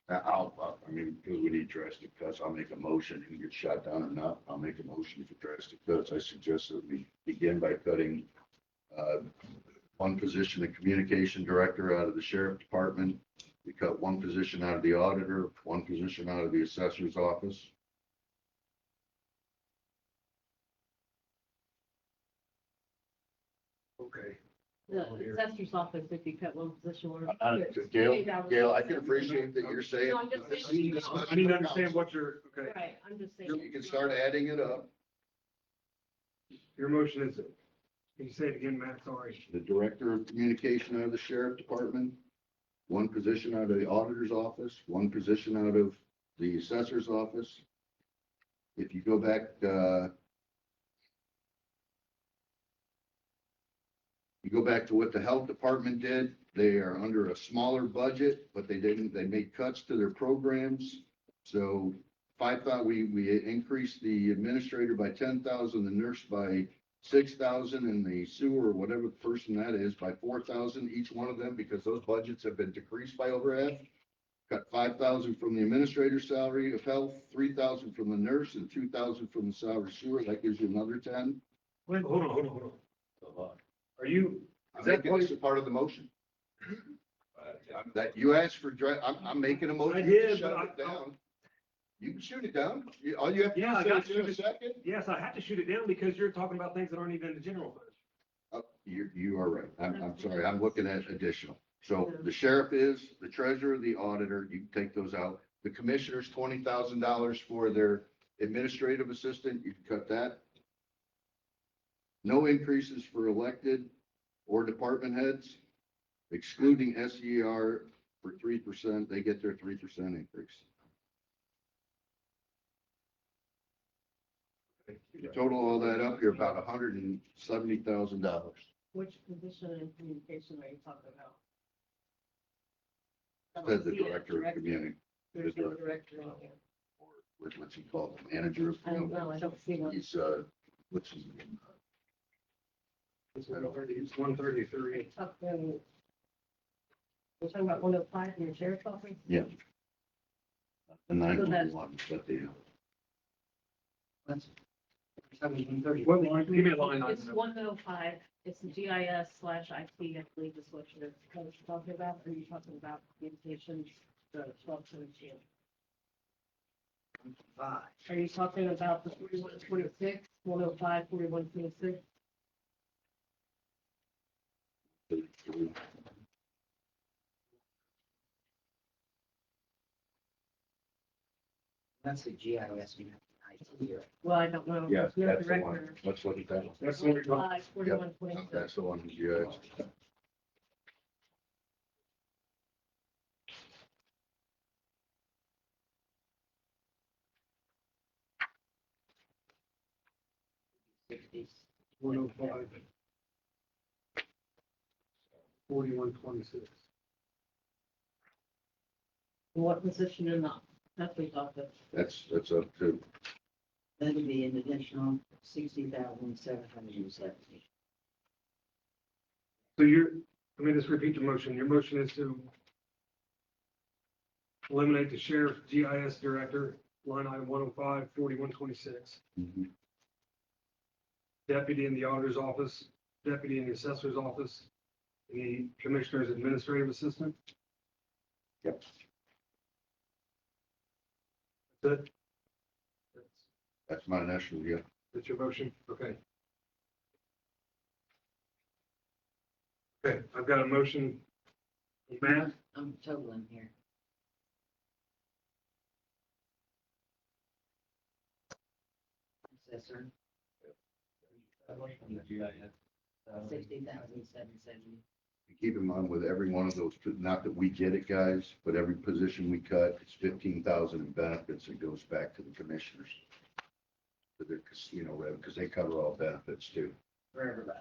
Speaker 5: I mean, because we need drastic cuts, I'll make a motion and get shot down or not. I'll make a motion for drastic cuts. I suggest that we begin by cutting one position, the communication director out of the sheriff department. We cut one position out of the auditor, one position out of the assessor's office.
Speaker 2: Okay.
Speaker 4: The assessor's office, if you cut one position.
Speaker 5: Gail, I can appreciate that you're saying.
Speaker 4: No, I'm just saying-
Speaker 2: I need to understand what you're, okay.
Speaker 4: Right, I'm just saying.
Speaker 5: You can start adding it up.
Speaker 2: Your motion is, can you say it again, Matt? Sorry.
Speaker 5: The director of communication out of the sheriff department, one position out of the auditor's office, one position out of the assessor's office. If you go back, you go back to what the health department did, they are under a smaller budget, but they made cuts to their programs. So 5,000, we increased the administrator by 10,000, the nurse by 6,000, and the sewer or whatever person that is by 4,000, each one of them, because those budgets have been decreased by over half. Cut 5,000 from the administrator's salary of health, 3,000 from the nurse, and 2,000 from the salary sewer. That gives you another 10.
Speaker 2: Wait, hold on. Are you, is that
Speaker 5: This is part of the motion. That you asked for, I'm making a motion.
Speaker 2: I did,
Speaker 5: to shut
Speaker 2: but
Speaker 5: it down. You can shoot it down. All you have to
Speaker 2: Yeah, I
Speaker 5: do
Speaker 2: got
Speaker 5: is say
Speaker 2: to
Speaker 5: in a second.
Speaker 2: yes, I had to shoot it down because you're talking about things that aren't even in the general fund.
Speaker 5: You are right. I'm sorry. I'm looking at additional. So the sheriff is, the treasurer, the auditor, you can take those out. The commissioners, $20,000 for their administrative assistant, you can cut that. No increases for elected or department heads, excluding SER for 3%. They get their 3% increase. You total all that up, you're about $170,000.
Speaker 4: Which position in communication are you talking about?
Speaker 5: Said the director of community,
Speaker 4: There's no director in here.
Speaker 5: what's he called, manager of.
Speaker 4: I don't know, I don't see one.
Speaker 5: He's, What's his name?
Speaker 2: It's 133.
Speaker 4: Up in, we're talking about 105 in your sheriff's office?
Speaker 5: Yeah. The
Speaker 4: So that's-
Speaker 5: 911, but the,
Speaker 6: That's 130.
Speaker 2: What line, give me a line
Speaker 4: It's
Speaker 2: item.
Speaker 4: 105, it's the GIS/IT, I believe is what you're talking about, or are you talking about communications, the 1217?
Speaker 6: Five.
Speaker 4: Are you talking about the 4126, 105, 4126?
Speaker 6: That's the GIS. we have in IT.
Speaker 4: Well, I don't know.
Speaker 5: yeah,
Speaker 4: You're
Speaker 5: that's the one.
Speaker 4: director.
Speaker 5: Let's look at that.
Speaker 2: That's what we're talking.
Speaker 4: 105, 4126.
Speaker 5: That's the one, yeah.
Speaker 6: Sixties.
Speaker 2: 105. 4126.
Speaker 4: What position in the deputy's office?
Speaker 5: That's up to,
Speaker 6: That'd be an additional 60,770.
Speaker 2: So you're, let me just repeat the motion. Your motion is to eliminate the sheriff GIS director, line item 105, 4126. Deputy in the auditor's office, deputy in the assessor's office, and the commissioner's administrative assistant.
Speaker 5: Yep.
Speaker 2: That's it?
Speaker 5: That's my initial, yeah.
Speaker 2: That's your motion? Okay. Okay, I've got a motion. Matt,
Speaker 6: I'm totaling here. Assessor, 60,770.
Speaker 5: Keep in mind with every one of those, not that we get it, guys, but every position we cut, it's 15,000 in benefits. It goes back to the commissioners. For their casino rev, because they cover all benefits too.
Speaker 6: For everybody.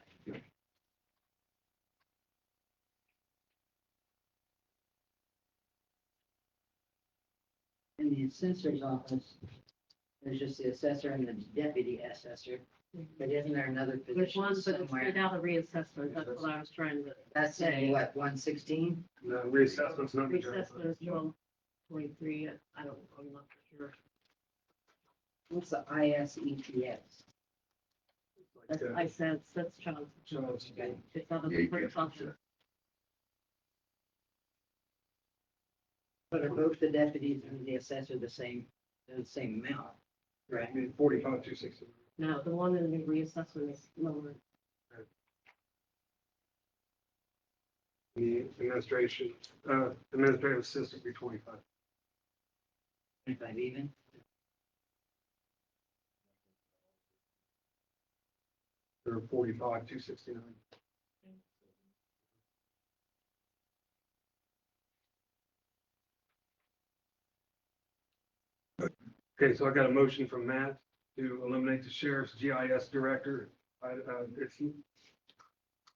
Speaker 6: In the assessor's office, there's just the assessor and the deputy assessor, but isn't there another
Speaker 4: There's
Speaker 6: position
Speaker 4: one, but it's
Speaker 6: somewhere?
Speaker 4: without a reassessment, that's what I was trying to
Speaker 6: That's in what, 116?
Speaker 2: the reassessment's not.
Speaker 4: reassessment is 1223, I don't, I'm not sure.
Speaker 6: What's the ISEPS?
Speaker 4: That's, I said, that's John's,
Speaker 6: Okay.
Speaker 4: it's on
Speaker 5: Yeah,
Speaker 4: the
Speaker 5: you
Speaker 4: clerk's
Speaker 5: can't-
Speaker 4: office.
Speaker 6: But are both the deputies and the assessor the same amount?
Speaker 2: Right, 45, 260.
Speaker 4: No, the one in the reassessment is lower.
Speaker 2: The administration, administrative assistant be 25.
Speaker 6: 25 even?
Speaker 2: Or 45, 269. Okay, so I got a motion from Matt to eliminate the sheriff's GIS director.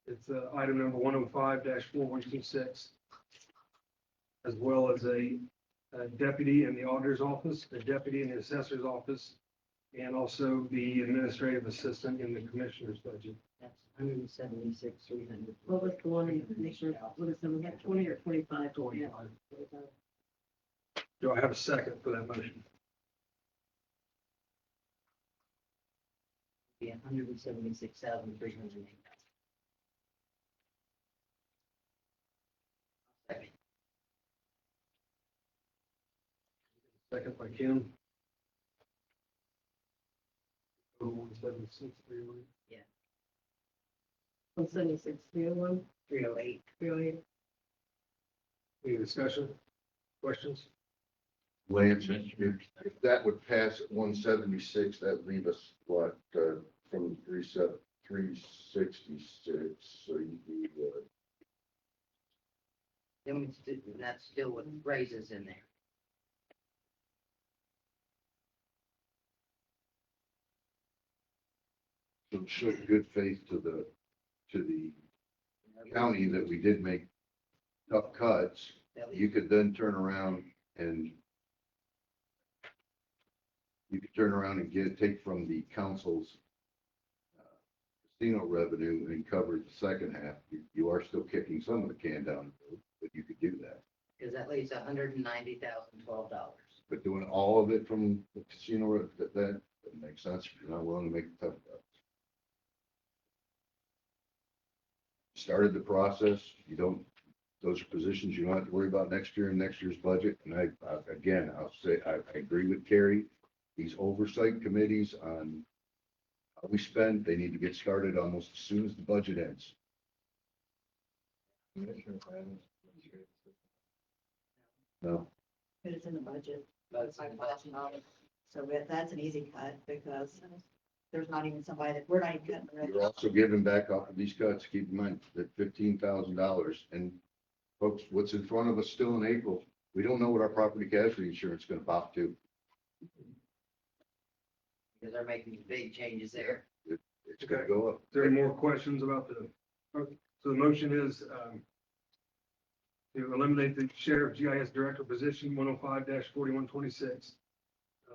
Speaker 2: It's item number 105-4126. As well as a deputy in the auditor's office, a deputy in the assessor's office, and also the administrative assistant in the commissioner's budget.
Speaker 6: That's 176,300.
Speaker 4: What was the one in the commissioner's, what is it, we have 20 or 25?
Speaker 2: 25. Do I have a second for that motion?
Speaker 6: Be 176,308. Second.
Speaker 2: Second by Kim. 176,
Speaker 4: 176, 301,
Speaker 6: 308.
Speaker 4: 308.
Speaker 2: Any discussion, questions?
Speaker 5: Lance, if that would pass at 176, that'd leave us what, from 366, so you'd be,
Speaker 6: Then that's still with raises in there.
Speaker 5: so show good faith to the county that we did make tough cuts. You could then turn around and take from the council's casino revenue and covered the second half, you are still kicking some of the can down the road, but you could do that.
Speaker 6: Cause that leaves $190,012.
Speaker 5: But doing all of it from the casino, that doesn't make sense if you're not willing to make the tough cuts. Started the process, you don't, those are positions you don't have to worry about next year in next year's budget. And again, I'll say, I agree with Carrie. These oversight committees on how we spend, they need to get started almost as soon as the budget ends. No,
Speaker 7: But it's in the budget,
Speaker 6: That's
Speaker 7: $5,000. So that's an easy cut because there's not even somebody that, we're not even cutting the
Speaker 5: you're
Speaker 7: rest.
Speaker 5: also giving back off of these cuts. Keep in mind that $15,000. And folks, what's in front of us still in April, we don't know what our property casualty insurance is gonna pop to.
Speaker 6: Because they're making big changes there.
Speaker 5: It's gonna go up.
Speaker 2: Is there any more questions about the, so the motion is, to eliminate the sheriff GIS director position, 105-4126.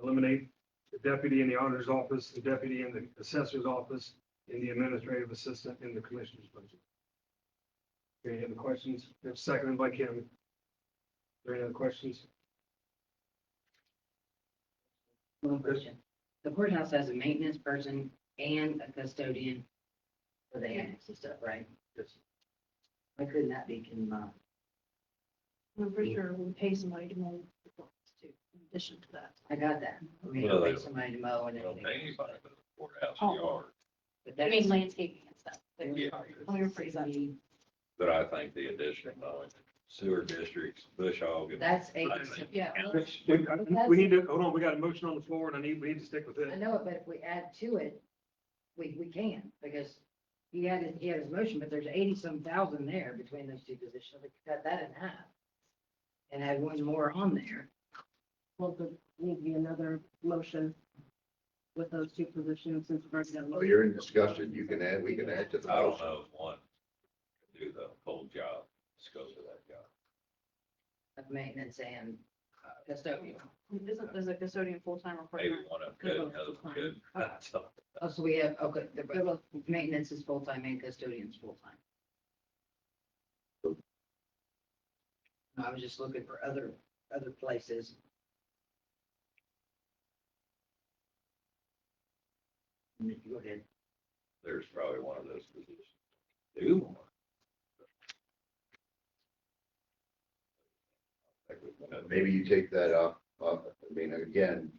Speaker 2: Eliminate the deputy in the auditor's office, the deputy in the assessor's office, and the administrative assistant in the commissioner's budget. Any other questions? It's seconded by Kim. Are there any other questions?
Speaker 6: One question. The courthouse has a maintenance person and a custodian for the annex and stuff, right? Why couldn't that be combined?
Speaker 10: I'm pretty sure we pay somebody to mow the grass too, in addition to that.
Speaker 6: I got that. I mean,
Speaker 9: Well,
Speaker 6: like somebody to mow and
Speaker 9: They don't pay
Speaker 6: everything.
Speaker 9: anybody but the courthouse
Speaker 10: Oh.
Speaker 9: yard.
Speaker 6: But
Speaker 10: I mean
Speaker 6: that's,
Speaker 10: landscaping and stuff.
Speaker 9: Yeah.
Speaker 10: We were pretty much.
Speaker 9: But I think the addition of sewer districts, Bush Hog. and-
Speaker 6: that's eight.
Speaker 10: Yeah.
Speaker 2: We need to, hold on, we got a motion on the floor and we need to stick with
Speaker 6: I
Speaker 2: it.
Speaker 6: know it, but if we add to it, we can, because he had his motion, but there's 80-some thousand there between those two positions. We could cut that in half. And add one more on there.
Speaker 4: Well, there need to be another motion with those two positions since we've already done.
Speaker 5: Oh, you're in discussion. You can add, we can add to the
Speaker 9: I don't
Speaker 5: motion.
Speaker 9: know if one can do the whole job, scope of that job.
Speaker 6: Of maintenance and custodian.
Speaker 10: Isn't, there's a custodian full-time or
Speaker 9: Maybe
Speaker 10: part-time?
Speaker 9: one of them could, another one could. So,
Speaker 6: Oh, so we have, okay, the maintenance is full-time and custodian's full-time. I was just looking for other places. Go ahead.
Speaker 9: There's probably one of those positions. Do more.
Speaker 5: Maybe you take that up. I mean, again,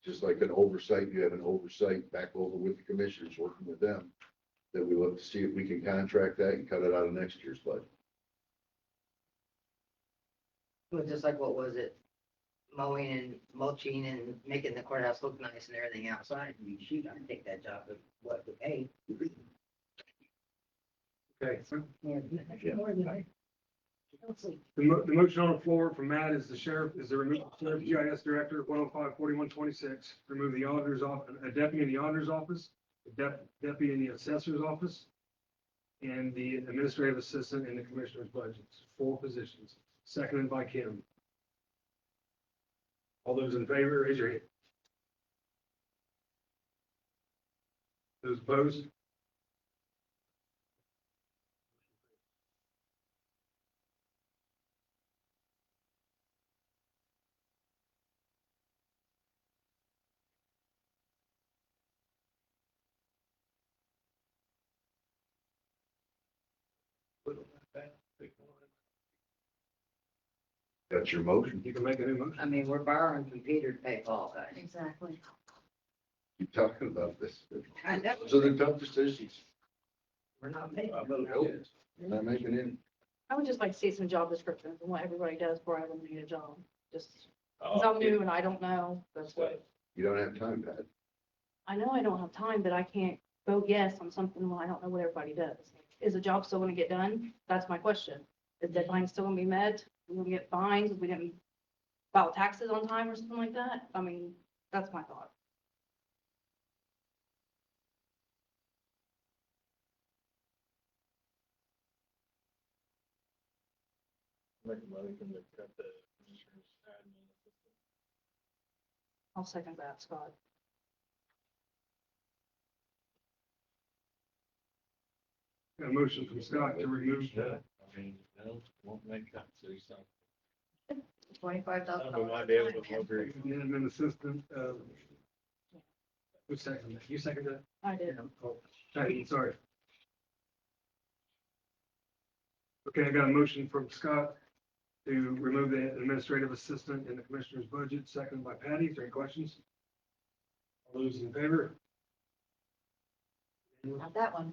Speaker 5: just like an oversight, you have an oversight back over with the commissioners, working with them. That we look to see if we can contract that and cut it out of next year's budget.
Speaker 6: Well, just like, what was it? Mowing and mulching and making the courthouse look nice and everything outside. I mean, shoot, I'd take that job of what we pay.
Speaker 2: Okay.
Speaker 6: More than I-
Speaker 2: The motion on the floor from Matt is the sheriff, is the remove sheriff GIS director, 105-4126. Remove the auditor's office, a deputy in the auditor's office, a deputy in the assessor's office, and the administrative assistant in the commissioner's budgets, 4 positions, seconded by Kim. All those in favor, raise your hand. Those opposed?
Speaker 5: That's your motion.
Speaker 2: You can make a new motion.
Speaker 6: I mean, we're borrowing from Peter to pay Paul, guys.
Speaker 7: Exactly.
Speaker 5: Keep talking about this.
Speaker 6: I know.
Speaker 5: Those are the tough decisions.
Speaker 6: We're not making.
Speaker 9: I vote
Speaker 6: them.
Speaker 9: yes.
Speaker 5: You're not making it.
Speaker 10: I would just like to see some job descriptions and what everybody does before I eliminate a job. Just, because
Speaker 9: Oh,
Speaker 10: I'm new and I don't know. That's what,
Speaker 5: You don't have time, Pat.
Speaker 10: I know I don't have time, but I can't vote yes on something when I don't know what everybody does. Is the job still gonna get done? That's my question. Is deadline still gonna be met? We gonna get fines if we didn't file taxes on time or something like that? I mean, that's my thought.
Speaker 3: Make a motion to cut the commissioner's admin assistant.
Speaker 10: I'll second that, Scott.
Speaker 2: Got a motion from Scott to remove
Speaker 3: I mean, no, won't make cuts, so some,
Speaker 7: $25,000.
Speaker 3: some we might be able to agree.
Speaker 2: the admin assistant, who seconded that? You seconded that?
Speaker 10: I did.
Speaker 2: Oh, Patty, sorry. Okay, I got a motion from Scott to remove the administrative assistant in the commissioner's budget, seconded by Patty. Is there any questions? All those in favor?
Speaker 7: Not that one.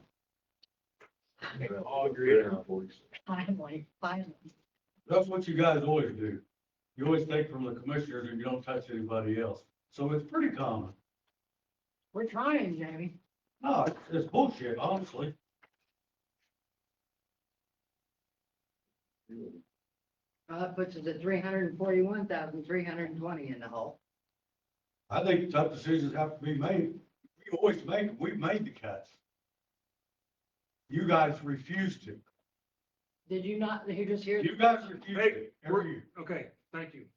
Speaker 3: All agree.
Speaker 7: Finally, finally.
Speaker 11: That's what you guys always do. You always take from the commissioners and you don't touch anybody else. So it's pretty common.
Speaker 6: We're trying, Jamie.
Speaker 11: No, it's bullshit, honestly.
Speaker 6: That puts us at 341,320 in the hole.
Speaker 11: I think tough decisions have to be made. We always make them. We've made the cuts. You guys refuse to.
Speaker 6: Did you not, you just hear?
Speaker 11: You guys refuse
Speaker 2: Hey,
Speaker 11: to every year.
Speaker 2: Okay, thank you.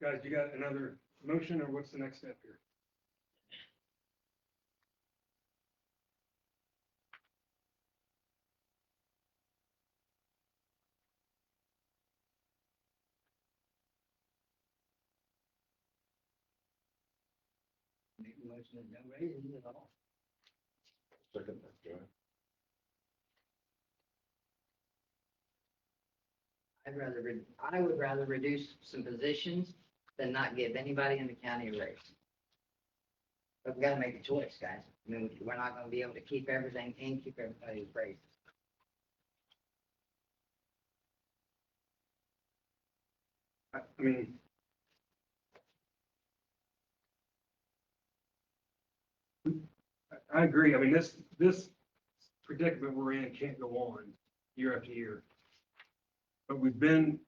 Speaker 2: Guys, you got another motion or what's the next step here?
Speaker 5: Second, that, John.
Speaker 6: I would rather reduce some positions than not give anybody in the county a raise. But we gotta make a choice, guys. I mean, we're not gonna be able to keep everything and keep everybody's raises.
Speaker 2: I mean, I agree. I mean, this predicament we're in can't go on year after year. But we've been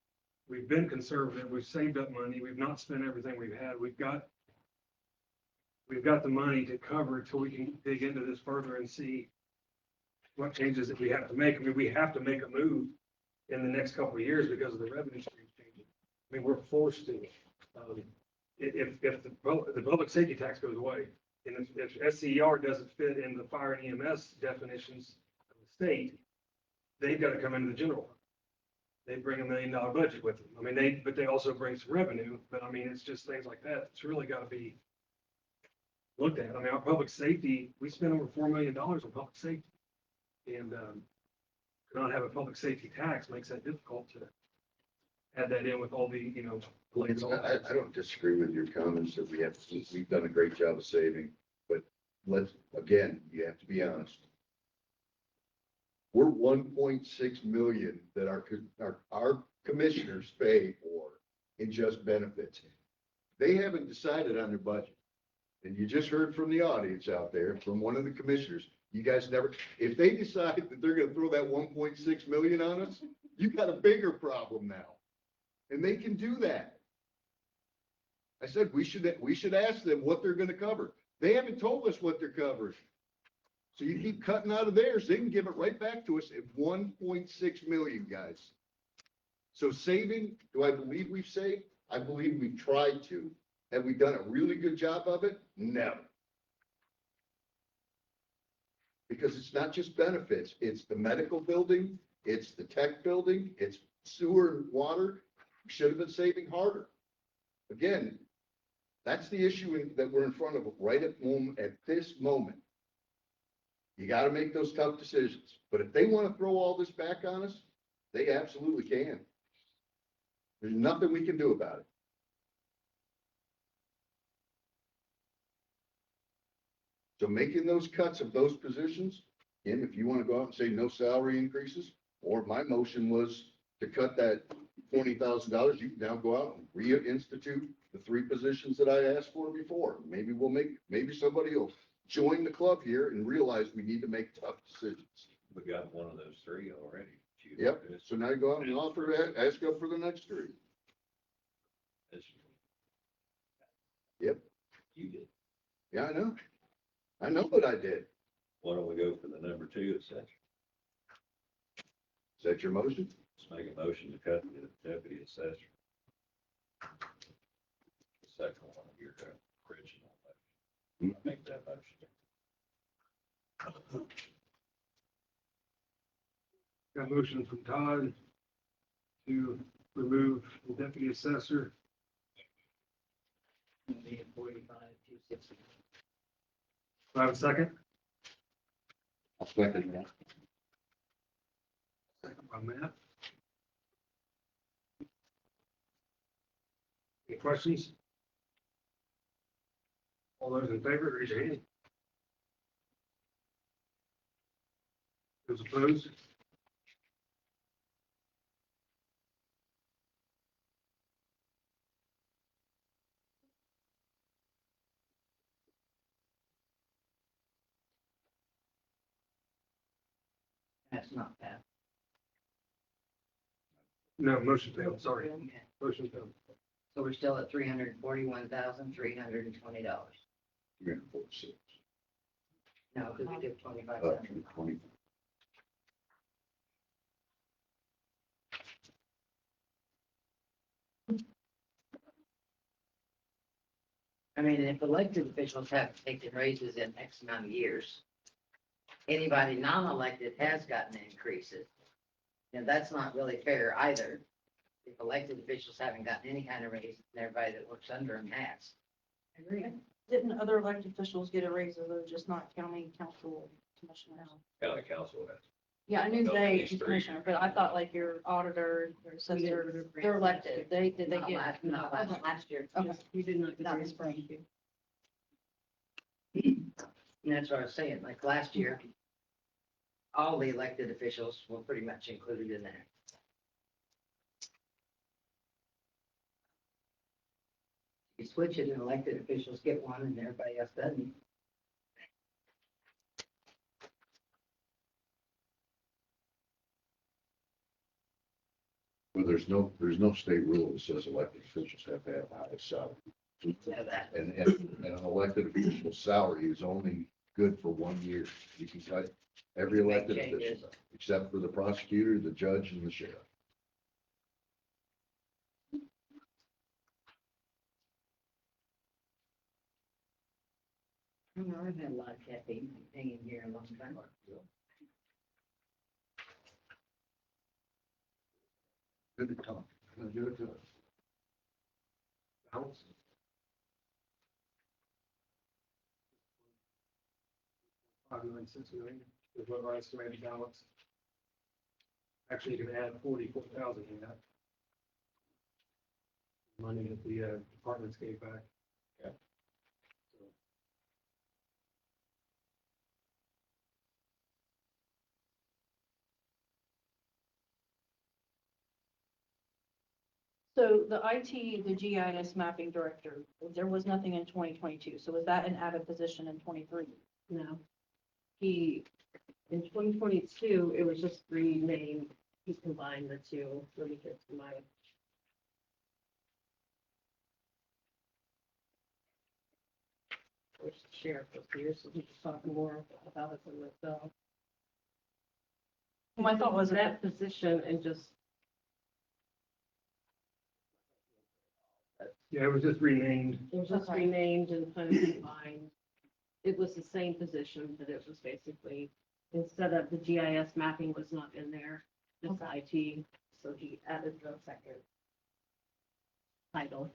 Speaker 2: conservative. We've saved up money. We've not spent everything we've had. We've got the money to cover till we can dig into this further and see what changes that we have to make. I mean, we have to make a move in the next couple of years because of the revenue stream changing. I mean, we're forced to. If the public safety tax goes away, and if SCER doesn't fit in the fire and EMS definitions of the state, they've got to come into the general fund. They bring $1 million budget with them. I mean, but they also bring some revenue, but I mean, it's just things like that. It's really got to be looked at. I mean, our public safety, we spend over $4 million on public safety. And, to not have a public safety tax makes that difficult to add that in with all the,
Speaker 5: I don't disagree with your comments that we've done a great job of saving, but again, you have to be honest. We're 1.6 million that our commissioners pay for in just benefits. They haven't decided on their budget. And you just heard from the audience out there, from one of the commissioners, you guys never, if they decide that they're gonna throw that 1.6 million on us, you got a bigger problem now. And they can do that. I said, we should ask them what they're gonna cover. They haven't told us what they're covering. So you keep cutting out of theirs, they can give it right back to us at 1.6 million, guys. So saving, do I believe we've saved? I believe we've tried to. Have we done a really good job of it? No. Because it's not just benefits, it's the medical building, it's the tech building, it's sewer and water. We should have been saving harder. Again, that's the issue that we're in front of right at this moment. You got to make those tough decisions. But if they want to throw all this back on us, they absolutely can. There's nothing we can do about it. So making those cuts of those positions, and if you want to go out and say no salary increases, or my motion was to cut that $20,000, you can now go out and reinstitute the 3 positions that I asked for before. Maybe somebody will join the club here and realize we need to make tough decisions.
Speaker 9: We got one of those 3 already.
Speaker 5: Yep. So now you go out and ask up for the next 3. Yep.
Speaker 9: You did.
Speaker 5: Yeah, I know. I know what I did.
Speaker 9: Why don't we go for the number 2 assessor?
Speaker 5: Is that your motion?
Speaker 9: Let's make a motion to cut the deputy assessor. The second one of your original motion. Make that motion.
Speaker 2: Got a motion from Todd to remove the deputy assessor.
Speaker 6: The 45, 260.
Speaker 2: Do I have a second?
Speaker 5: I'll second that.
Speaker 2: Second by Matt. Any questions? All those in favor, raise your hand. Those opposed?
Speaker 6: That's not bad.
Speaker 2: No, motion failed, sorry.
Speaker 6: Okay.
Speaker 2: Motion failed.
Speaker 6: So we're still at $341,320.
Speaker 5: Three hundred forty-six.
Speaker 6: No, because we did 25.
Speaker 5: 20.
Speaker 6: I mean, if elected officials have taken raises in X amount of years, anybody non-elected has gotten increases. And that's not really fair either. If elected officials haven't gotten any kind of raise, and everybody that works under them has.
Speaker 10: Agree. Didn't other elected officials get a raise, though, just not county council commissioners?
Speaker 9: County council has.
Speaker 10: Yeah, I knew
Speaker 9: No,
Speaker 10: they,
Speaker 9: these three.
Speaker 10: commissioner, but I thought like your auditor, your assessor, they're elected. Did they
Speaker 6: Not
Speaker 10: get?
Speaker 6: last, not last year.
Speaker 10: Okay.
Speaker 4: We did not.
Speaker 7: Not in spring.
Speaker 6: And that's what I was saying, like last year, all the elected officials were pretty much included in that. You switch it and elected officials get one and everybody else doesn't.
Speaker 5: Well, there's no state rule that says elected officials have to have a high salary.
Speaker 6: Yeah, that.
Speaker 5: And an elected official's salary is only good for 1 year. You can cut every
Speaker 6: Make
Speaker 5: elected
Speaker 6: changes.
Speaker 5: official, except for the prosecutor, the judge, and the sheriff.
Speaker 6: I don't know, I've had a lot of caffeine hanging here a long time.
Speaker 5: Good to talk. Good to talk.
Speaker 2: Balance. $5,969 is what our estimated balance. Actually, you can add 44,000 in that. Money that the departments gave back.
Speaker 9: Yeah.
Speaker 10: So the IT, the GIS mapping director, there was nothing in 2022. So was that an added position in 23?
Speaker 4: No. He, in 2022, it was just renamed, he combined the two, let me get to my. Which the sheriff was here, so he was talking more about it than myself.
Speaker 10: My thought was
Speaker 4: That position and just,
Speaker 2: Yeah, it was just renamed.
Speaker 4: it was just
Speaker 10: Okay.
Speaker 4: renamed and kind of combined. It was the same position, but it was basically, instead of the GIS mapping was not in there, just IT, so he added the second title.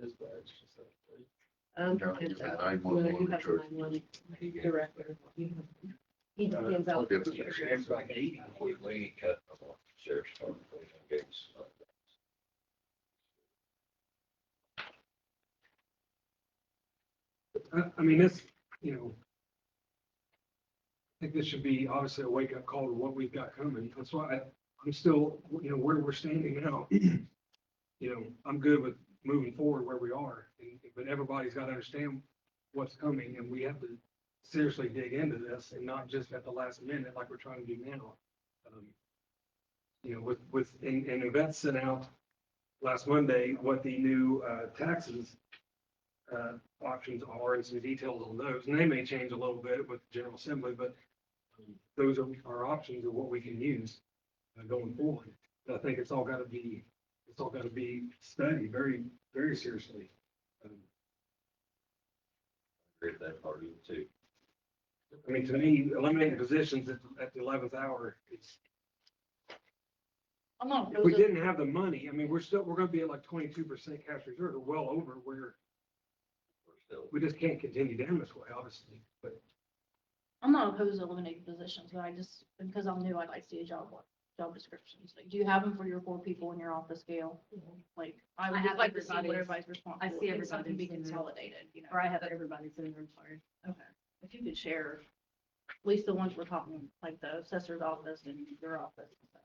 Speaker 3: Dispatch, so,
Speaker 4: It's, well, you have the 911 director. He depends
Speaker 5: I'll
Speaker 4: out.
Speaker 5: give it to
Speaker 9: It's like 80, we ain't cut no more. Sheriff's Department, we don't get it.
Speaker 2: I mean, this, you know, I think this should be obviously a wake-up call to what we've got coming. That's why I'm still, you know, where we're standing now. You know, I'm good with moving forward where we are, but everybody's got to understand what's coming, and we have to seriously dig into this and not just at the last minute like we're trying to do now. You know, and Yvette sent out last Monday what the new taxes options are and some details on those. And they may change a little bit with the General Assembly, but those are our options of what we can use going forward. I think it's all got to be studied very, very seriously.
Speaker 9: Agree with that part of it too.
Speaker 2: I mean, to me, eliminating positions at the 11th hour, it's,
Speaker 10: I'm not
Speaker 2: if we
Speaker 10: opposed to,
Speaker 2: didn't have the money, I mean, we're gonna be at like 22% cash reserve, or well over where we just can't continue down this way, obviously, but.
Speaker 10: I'm not opposed to eliminating positions, but I just, because I'm new, I'd like to see a job descriptions. Like, do you have them for your 4 people in your office, Gail? Like, I would
Speaker 4: I
Speaker 10: just
Speaker 4: have
Speaker 10: like to see what
Speaker 4: everybody's-
Speaker 10: everybody's responsible.
Speaker 4: I see
Speaker 10: It's something to be
Speaker 4: everybody's in there.
Speaker 10: consolidated, you know?
Speaker 4: Or I have everybody's in there, I'm sorry.
Speaker 10: Okay, if you could share, at least the ones we're talking, like the assessor's office and your office and stuff.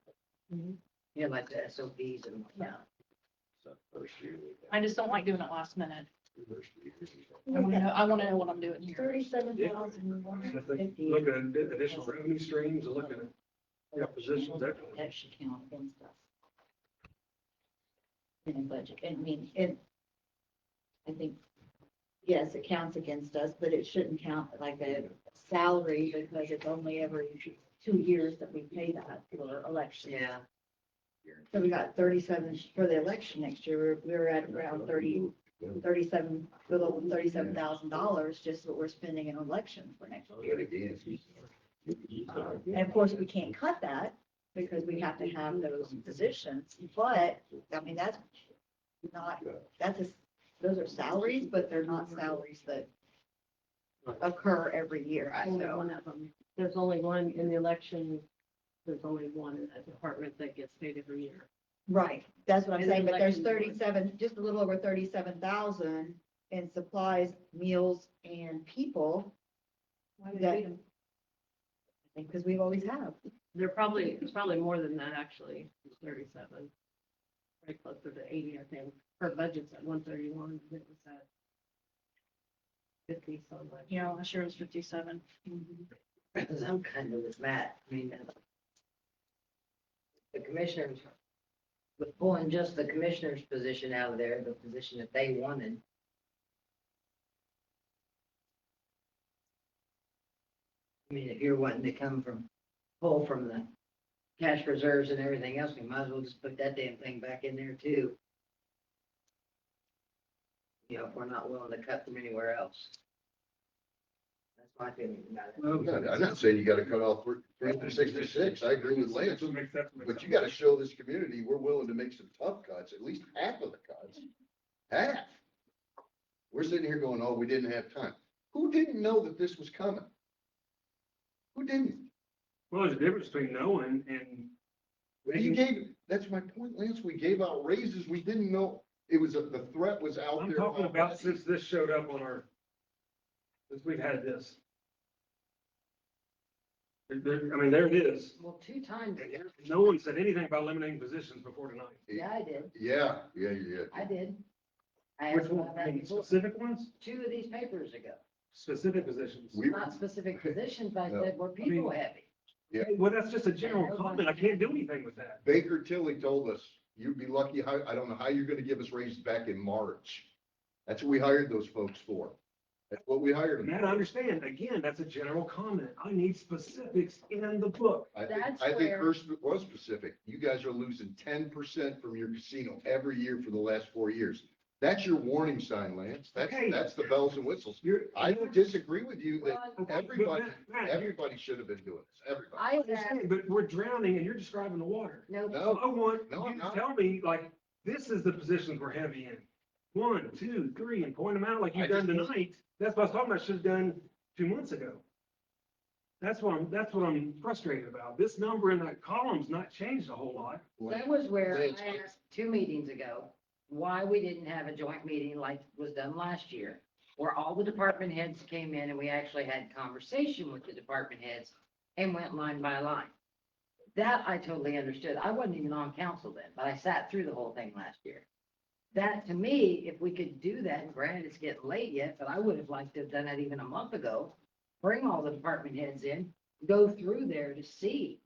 Speaker 6: Yeah, like the SOPs and.
Speaker 10: Yeah,
Speaker 9: So first year.
Speaker 10: I just don't like doing it last minute.
Speaker 9: First year.
Speaker 10: I wanna know what I'm doing here.
Speaker 7: 37,150.
Speaker 2: Look at additional revenue streams, and look at, positions, that.
Speaker 7: That should count against us. In a budget, I mean, I think, yes, it counts against us, but it shouldn't count like a salary because it's only every 2 years that we pay that for election.
Speaker 6: Yeah,
Speaker 7: So we got 37 for the election next year. We're at around 37, a little over $37,000, just what we're spending in election for next year. And of course, we can't cut that because we have to have those positions, but I mean, that's not, those are salaries, but they're not salaries that occur every year.
Speaker 4: Only
Speaker 7: So,
Speaker 4: one of them. There's only one in the election. There's only one in that department that gets paid every year.
Speaker 7: right, that's what I'm
Speaker 4: And the
Speaker 7: saying, but there's
Speaker 4: election board.
Speaker 7: 37, just a little over 37,000 in supplies, meals and people,
Speaker 10: Why do
Speaker 7: That-
Speaker 10: we them?
Speaker 7: because we've always have.
Speaker 4: It's probably more than that, actually. It's 37. Right closer to 80, I think. Her budget's at 131. It was at 50 so much.
Speaker 10: Yeah, last year was 57.
Speaker 6: because I'm kind of with Matt, I mean, the commissioners, with pulling just the commissioner's position out of there, the position that they wanted. I mean, if you're wanting to pull from the cash reserves and everything else, we might as well just put that damn thing back in there too. You know, if we're not willing to cut from anywhere else. That's my feeling about it.
Speaker 5: I'm not saying you gotta cut off 366, I agree with Lance, but you gotta show this community, we're willing to make some tough cuts, at least half of the cuts. Half. We're sitting here going, oh, we didn't have time. Who didn't know that this was coming? Who didn't?
Speaker 2: Well, there's a difference between knowing and.
Speaker 5: You gave, that's my point, Lance, we gave out raises, we didn't know, it was, the threat was out
Speaker 2: I'm
Speaker 5: there.
Speaker 2: talking about
Speaker 5: already.
Speaker 2: since this showed up on since we've had this. I mean, there it is.
Speaker 6: Well, 2 times,
Speaker 2: No one said anything about eliminating positions before tonight.
Speaker 6: yeah, I did,
Speaker 5: Yeah.
Speaker 6: I did. I
Speaker 2: Which
Speaker 6: asked
Speaker 2: one?
Speaker 6: about
Speaker 2: I
Speaker 6: that
Speaker 2: mean,
Speaker 6: before,
Speaker 2: specific ones?
Speaker 6: 2 of these papers ago.
Speaker 2: Specific positions.
Speaker 5: We-
Speaker 6: Not specific positions, but I
Speaker 5: No.
Speaker 6: said we're people heavy.
Speaker 5: Yeah.
Speaker 2: Well, that's just a general comment. I can't do anything with that.
Speaker 5: Baker Tilly told us, you'd be lucky, I don't know how you're gonna give us raises back in March. That's what we hired those folks for. That's what we hired them.
Speaker 2: Matt,
Speaker 5: for.
Speaker 2: I understand. Again, that's a general comment. I need specifics in the book.
Speaker 6: That's
Speaker 5: I think
Speaker 6: where-
Speaker 5: Hurst was specific. You guys are losing 10% from your casino every year for the last 4 years. That's your warning sign, Lance.
Speaker 2: Okay.
Speaker 5: That's the bells and whistles. I would disagree with you that
Speaker 6: Well,
Speaker 5: everybody should have been doing this, everybody.
Speaker 2: I understand, but we're drowning and you're describing the water.
Speaker 6: No,
Speaker 5: No,
Speaker 2: I want
Speaker 5: No,
Speaker 2: you
Speaker 5: I'm
Speaker 2: to
Speaker 5: not.
Speaker 2: tell me, like, this is the positions we're heavy in. 1, 2, 3, and point them out like
Speaker 5: I
Speaker 2: you've done
Speaker 5: just-
Speaker 2: tonight. That's what I was talking about, should have done 2 months ago. That's what I'm frustrated about. This number in that column's not changed a whole lot.
Speaker 6: that was where
Speaker 5: Lance,
Speaker 6: I asked 2 meetings ago, why we didn't have a joint meeting like was done last year, where all the department heads came in and we actually had conversation with the department heads and went line by line. That I totally understood. I wasn't even on council then, but I sat through the whole thing last year. That, to me, if we could do that, and granted, it's getting late yet, but I would have liked to have done that even a month ago. Bring all the department heads in, go through there to see,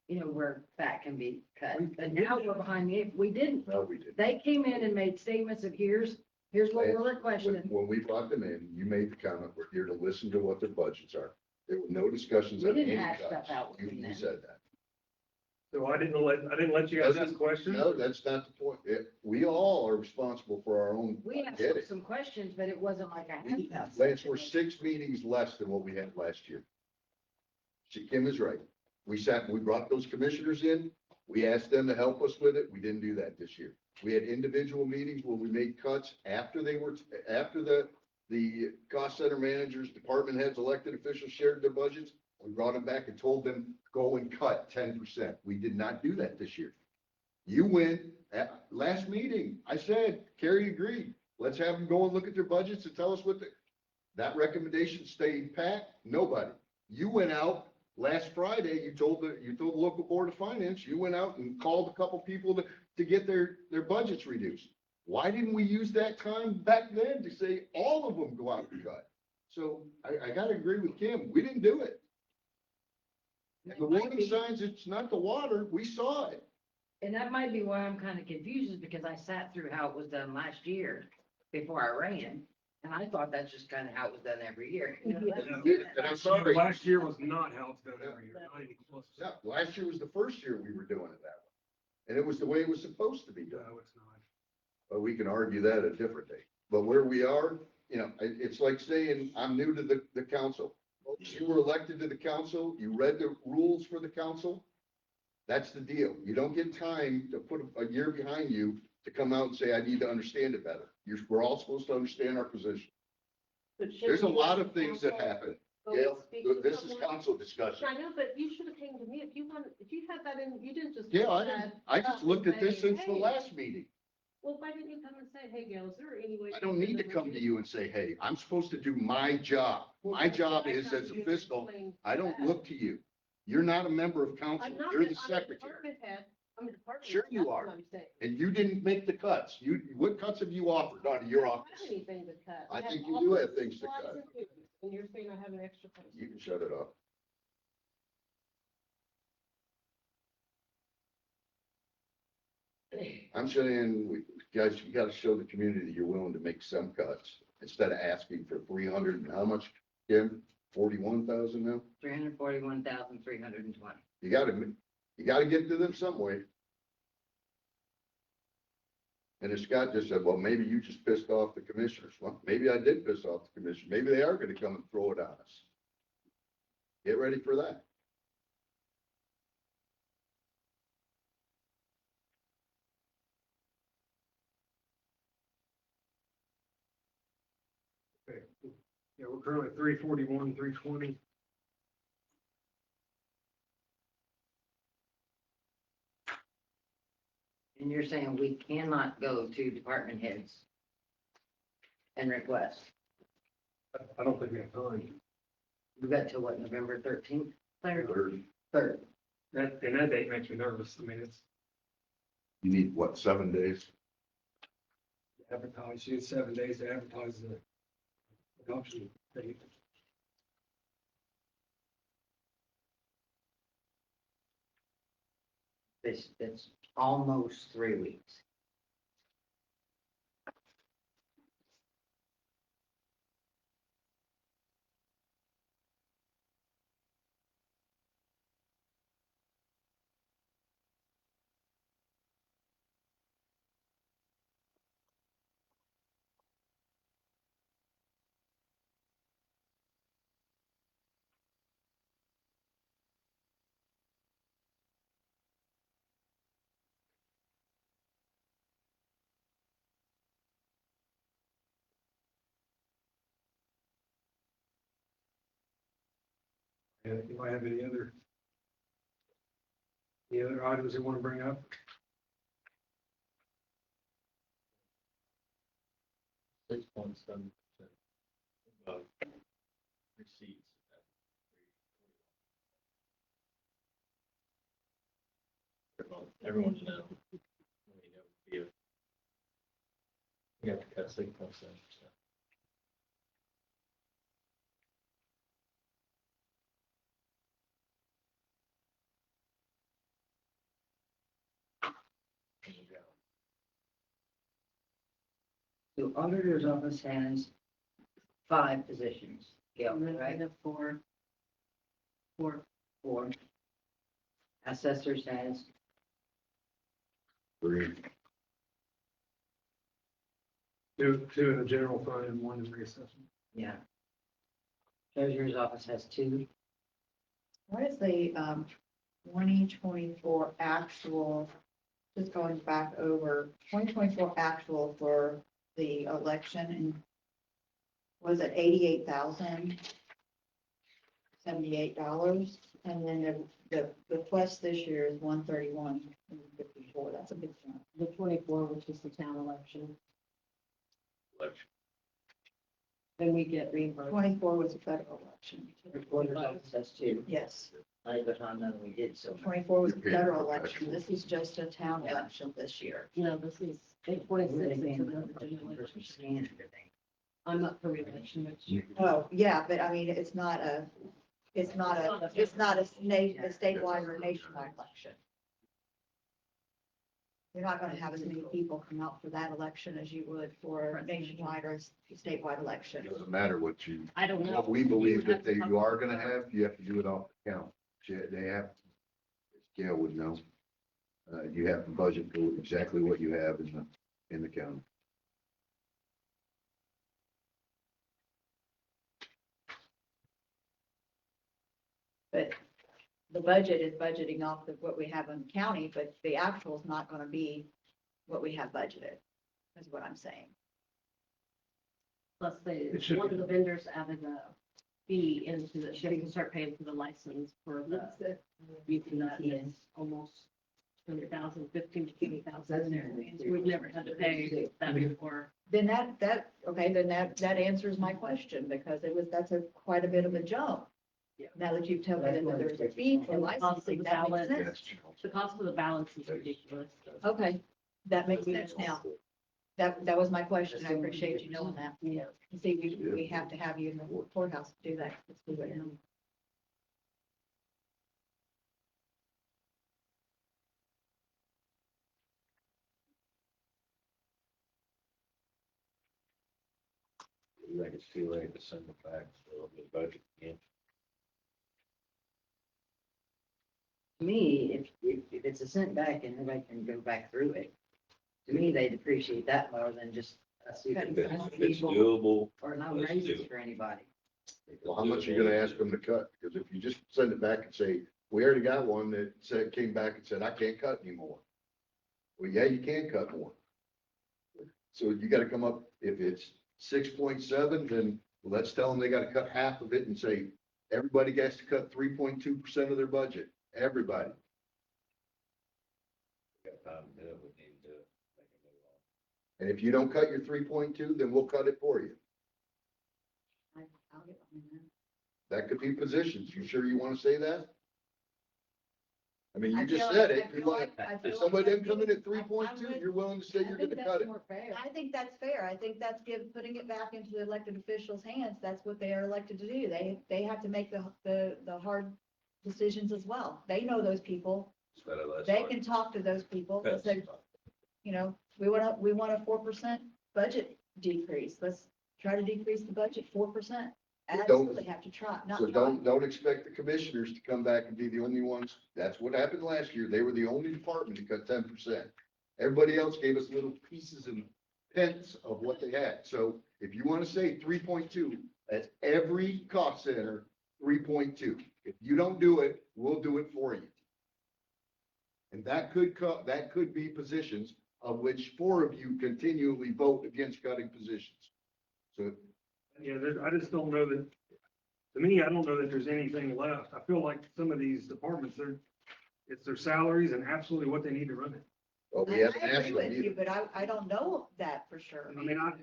Speaker 6: where fat can be cut. But now we're behind the, we didn't.
Speaker 5: No, we didn't.
Speaker 6: They came in and made statements of here's what we're
Speaker 5: When,
Speaker 6: requesting.
Speaker 5: when we brought them in, you made the comment, we're here to listen to what their budgets are. There were no discussions
Speaker 6: We
Speaker 5: on
Speaker 6: didn't
Speaker 5: any
Speaker 6: hash
Speaker 5: cuts.
Speaker 6: stuff out with them
Speaker 5: You
Speaker 6: then.
Speaker 5: said that.
Speaker 2: So I didn't let you guys ask questions.
Speaker 5: No, that's not the point. We all are responsible for our own.
Speaker 6: We
Speaker 5: I get
Speaker 6: asked
Speaker 5: it.
Speaker 6: some questions, but it wasn't like a handout.
Speaker 5: Lance, we're 6 meetings less than what we had last year. Kim is right. We brought those commissioners in. We asked them to help us with it. We didn't do that this year. We had individual meetings where we made cuts after the cost center managers, department heads, elected officials shared their budgets. We brought them back and told them, go and cut 10%. We did not do that this year. You went at last meeting. I said, Kerry agreed. Let's have them go and look at their budgets and tell us that recommendation stayed pat. Nobody. You went out last Friday. You told the local board of finance, you went out and called a couple people to get their budgets reduced. Why didn't we use that time back then to say all of them go out and cut? So I gotta agree with Kim. We didn't do it. The warning signs, it's not the water. We saw it.
Speaker 6: And that might be why I'm kind of confused, is because I sat through how it was done last year before I ran. And I thought that's just kind of how it was done every year.
Speaker 5: And I'm sorry.
Speaker 2: Last year was not how it's done every year, not even close.
Speaker 5: Yeah, last year was the first year we were doing it that way. And it was the way it was supposed to be done.
Speaker 2: No, it's not.
Speaker 5: But we can argue that a different day. But where we are, it's like saying, I'm new to the council. You were elected to the council, you read the rules for the council. That's the deal. You don't get time to put a year behind you to come out and say, I need to understand it better. We're all supposed to understand our position. There's a lot of things that happen. Gail, this is council discussion.
Speaker 4: I know, but you should have came to me if you had that in, you didn't just.
Speaker 5: Yeah, I just looked at this since the last meeting.
Speaker 4: Well, why didn't you come and say, hey, Gail, is there any way?
Speaker 5: I don't need to come to you and say, hey, I'm supposed to do my job. My job is as a fiscal, I don't look to you. You're not a member of council.
Speaker 4: I'm not,
Speaker 5: You're
Speaker 4: I'm
Speaker 5: the
Speaker 4: a
Speaker 5: secretary.
Speaker 4: department head. I'm a department.
Speaker 5: Sure
Speaker 4: head,
Speaker 5: you
Speaker 4: that's
Speaker 5: are.
Speaker 4: what I'm saying.
Speaker 5: And you didn't make the cuts. What cuts have you offered out of your
Speaker 4: I don't
Speaker 5: office?
Speaker 4: have anything to cut.
Speaker 5: I
Speaker 4: have
Speaker 5: think you
Speaker 4: all
Speaker 5: do
Speaker 4: the
Speaker 5: have things to
Speaker 4: supplies
Speaker 5: cut.
Speaker 4: and food, and you're saying I have an extra place.
Speaker 5: You can shut it off. I'm saying, guys, you gotta show the community that you're willing to make some cuts instead of asking for 300 and how much, Kim? 41,000 now?
Speaker 6: 341,320.
Speaker 5: You gotta get to them some way. And as Scott just said, well, maybe you just pissed off the commissioners. Well, maybe I did piss off the commissioners. Maybe they are gonna come and throw it on us. Get ready for that.
Speaker 2: Okay. Yeah, we're currently at 341, 320.
Speaker 6: And you're saying we cannot go to department heads and request.
Speaker 2: I don't think we have time.
Speaker 6: We got till what, November 13th?
Speaker 5: Third,
Speaker 6: 3rd.
Speaker 2: That date makes me nervous. I mean, it's
Speaker 5: you need what, 7 days?
Speaker 2: advertised, you had 7 days to advertise the adoption date.
Speaker 6: It's almost 3 weeks.
Speaker 2: And if I have any other items you want to bring up?
Speaker 3: 6.7% of receipts. Everyone know. You have to cut 6.7%.
Speaker 6: The auditor's office has 5 positions. Gail,
Speaker 4: And then I
Speaker 6: right?
Speaker 4: have four.
Speaker 6: 4. Assessors has
Speaker 5: 3.
Speaker 2: Two in the general fund and 1 in reassessment.
Speaker 6: Yeah. Treasurer's office has 2.
Speaker 7: What is the, 2024 actual, just going back over, 2024 actual for the election, and was it $88,078? And then the request this year is 131,54. That's a big jump.
Speaker 4: The 24, which is the town election,
Speaker 9: Election.
Speaker 4: then we get reimbursed.
Speaker 7: 24 was a federal election.
Speaker 6: That's too.
Speaker 7: Yes,
Speaker 6: I but I know we did so.
Speaker 7: 24 was a
Speaker 5: You're paying
Speaker 7: federal
Speaker 5: for
Speaker 7: election. This is just a town election this year.
Speaker 4: No, this is 826 into the general election. I'm up for reelection next year.
Speaker 7: Oh, yeah, but I mean, it's not a statewide or nationwide election. You're not gonna have as many people come out for that election as you would for a nationwide or statewide election.
Speaker 5: It doesn't matter what you,
Speaker 4: I don't know.
Speaker 5: what we believe that you are gonna have, you have to do it off the count. They have, Gail would know. You have to budget for exactly what you have in the county.
Speaker 7: But the budget is budgeting off of what we have in the county, but the actual is not gonna be what we have budgeted, is what I'm saying.
Speaker 4: Plus they,
Speaker 2: It should
Speaker 4: one
Speaker 2: be.
Speaker 4: of the vendors added a fee into the, she has to start paying for the license for the, using that is almost 200,000, 15 to 20,000 there. We've never had to pay that before.
Speaker 7: Then that answers my question, because that's quite a bit of a jump.
Speaker 4: Yeah.
Speaker 7: Now that you've told me that there's a fee for
Speaker 4: And the cost of
Speaker 7: licensing,
Speaker 4: the
Speaker 7: that makes
Speaker 4: ballot.
Speaker 7: sense.
Speaker 4: The cost of the balance is ridiculous.
Speaker 7: Okay, that makes sense now. That was my question. I appreciate you knowing that.
Speaker 4: Yeah.
Speaker 7: You see, we have to have you in the courthouse to do that. Let's do it.
Speaker 9: You think it's too late to send it back for the budget again?
Speaker 6: To me, if it's a sent back and everybody can go back through it, to me, they'd appreciate that more than just us
Speaker 9: If
Speaker 6: even
Speaker 9: it's doable,
Speaker 6: or no
Speaker 9: let's
Speaker 6: raises
Speaker 9: do it.
Speaker 6: for anybody.
Speaker 5: Well, how much are you gonna ask them to cut? Because if you just send it back and say, we already got one that said, came back and said, I can't cut anymore. Well, yeah, you can cut more. So you gotta come up, if it's 6.7, then let's tell them they gotta cut half of it and say, everybody has to cut 3.2% of their budget, everybody.
Speaker 9: Got time to do it, we need to make a move on.
Speaker 5: And if you don't cut your 3.2, then we'll cut it for you.
Speaker 7: I'll get on that.
Speaker 5: That could be positions. You sure you wanna say that? I mean,
Speaker 7: I
Speaker 5: you just
Speaker 7: feel
Speaker 5: said
Speaker 7: like-
Speaker 5: it.
Speaker 7: I
Speaker 5: You're
Speaker 7: feel
Speaker 5: like,
Speaker 7: like- I
Speaker 5: if
Speaker 7: feel
Speaker 5: somebody
Speaker 7: like
Speaker 5: didn't come in at
Speaker 7: I
Speaker 5: 3.2,
Speaker 7: would-
Speaker 5: you're willing to say you're gonna cut it.
Speaker 6: More fair.
Speaker 7: I think that's fair. I think that's putting it back into the elected officials' hands. That's what they are elected to do. They have to make the hard decisions as well. They know those people.
Speaker 9: Instead of let's
Speaker 7: They
Speaker 9: like
Speaker 7: can talk to those people.
Speaker 9: cut
Speaker 7: They say,
Speaker 9: stuff.
Speaker 7: you know, we want a 4% budget decrease. Let's try to decrease the budget 4%. Absolutely have to try, not
Speaker 5: So
Speaker 7: try.
Speaker 5: don't expect the commissioners to come back and be the only ones. That's what happened last year. They were the only department to cut 10%. Everybody else gave us little pieces and tenths of what they had. So if you want to say 3.2, that's every cost center, 3.2. If you don't do it, we'll do it for you. And that could be positions of which 4 of you continually vote against cutting positions. So
Speaker 2: Yeah, I just don't know that, to me, I don't know that there's anything left. I feel like some of these departments, it's their salaries and absolutely what they need to run it.
Speaker 5: well, we
Speaker 7: I
Speaker 5: haven't asked
Speaker 7: agree
Speaker 5: them
Speaker 7: with you,
Speaker 5: either.
Speaker 7: but I don't know that for sure.
Speaker 2: I mean, I've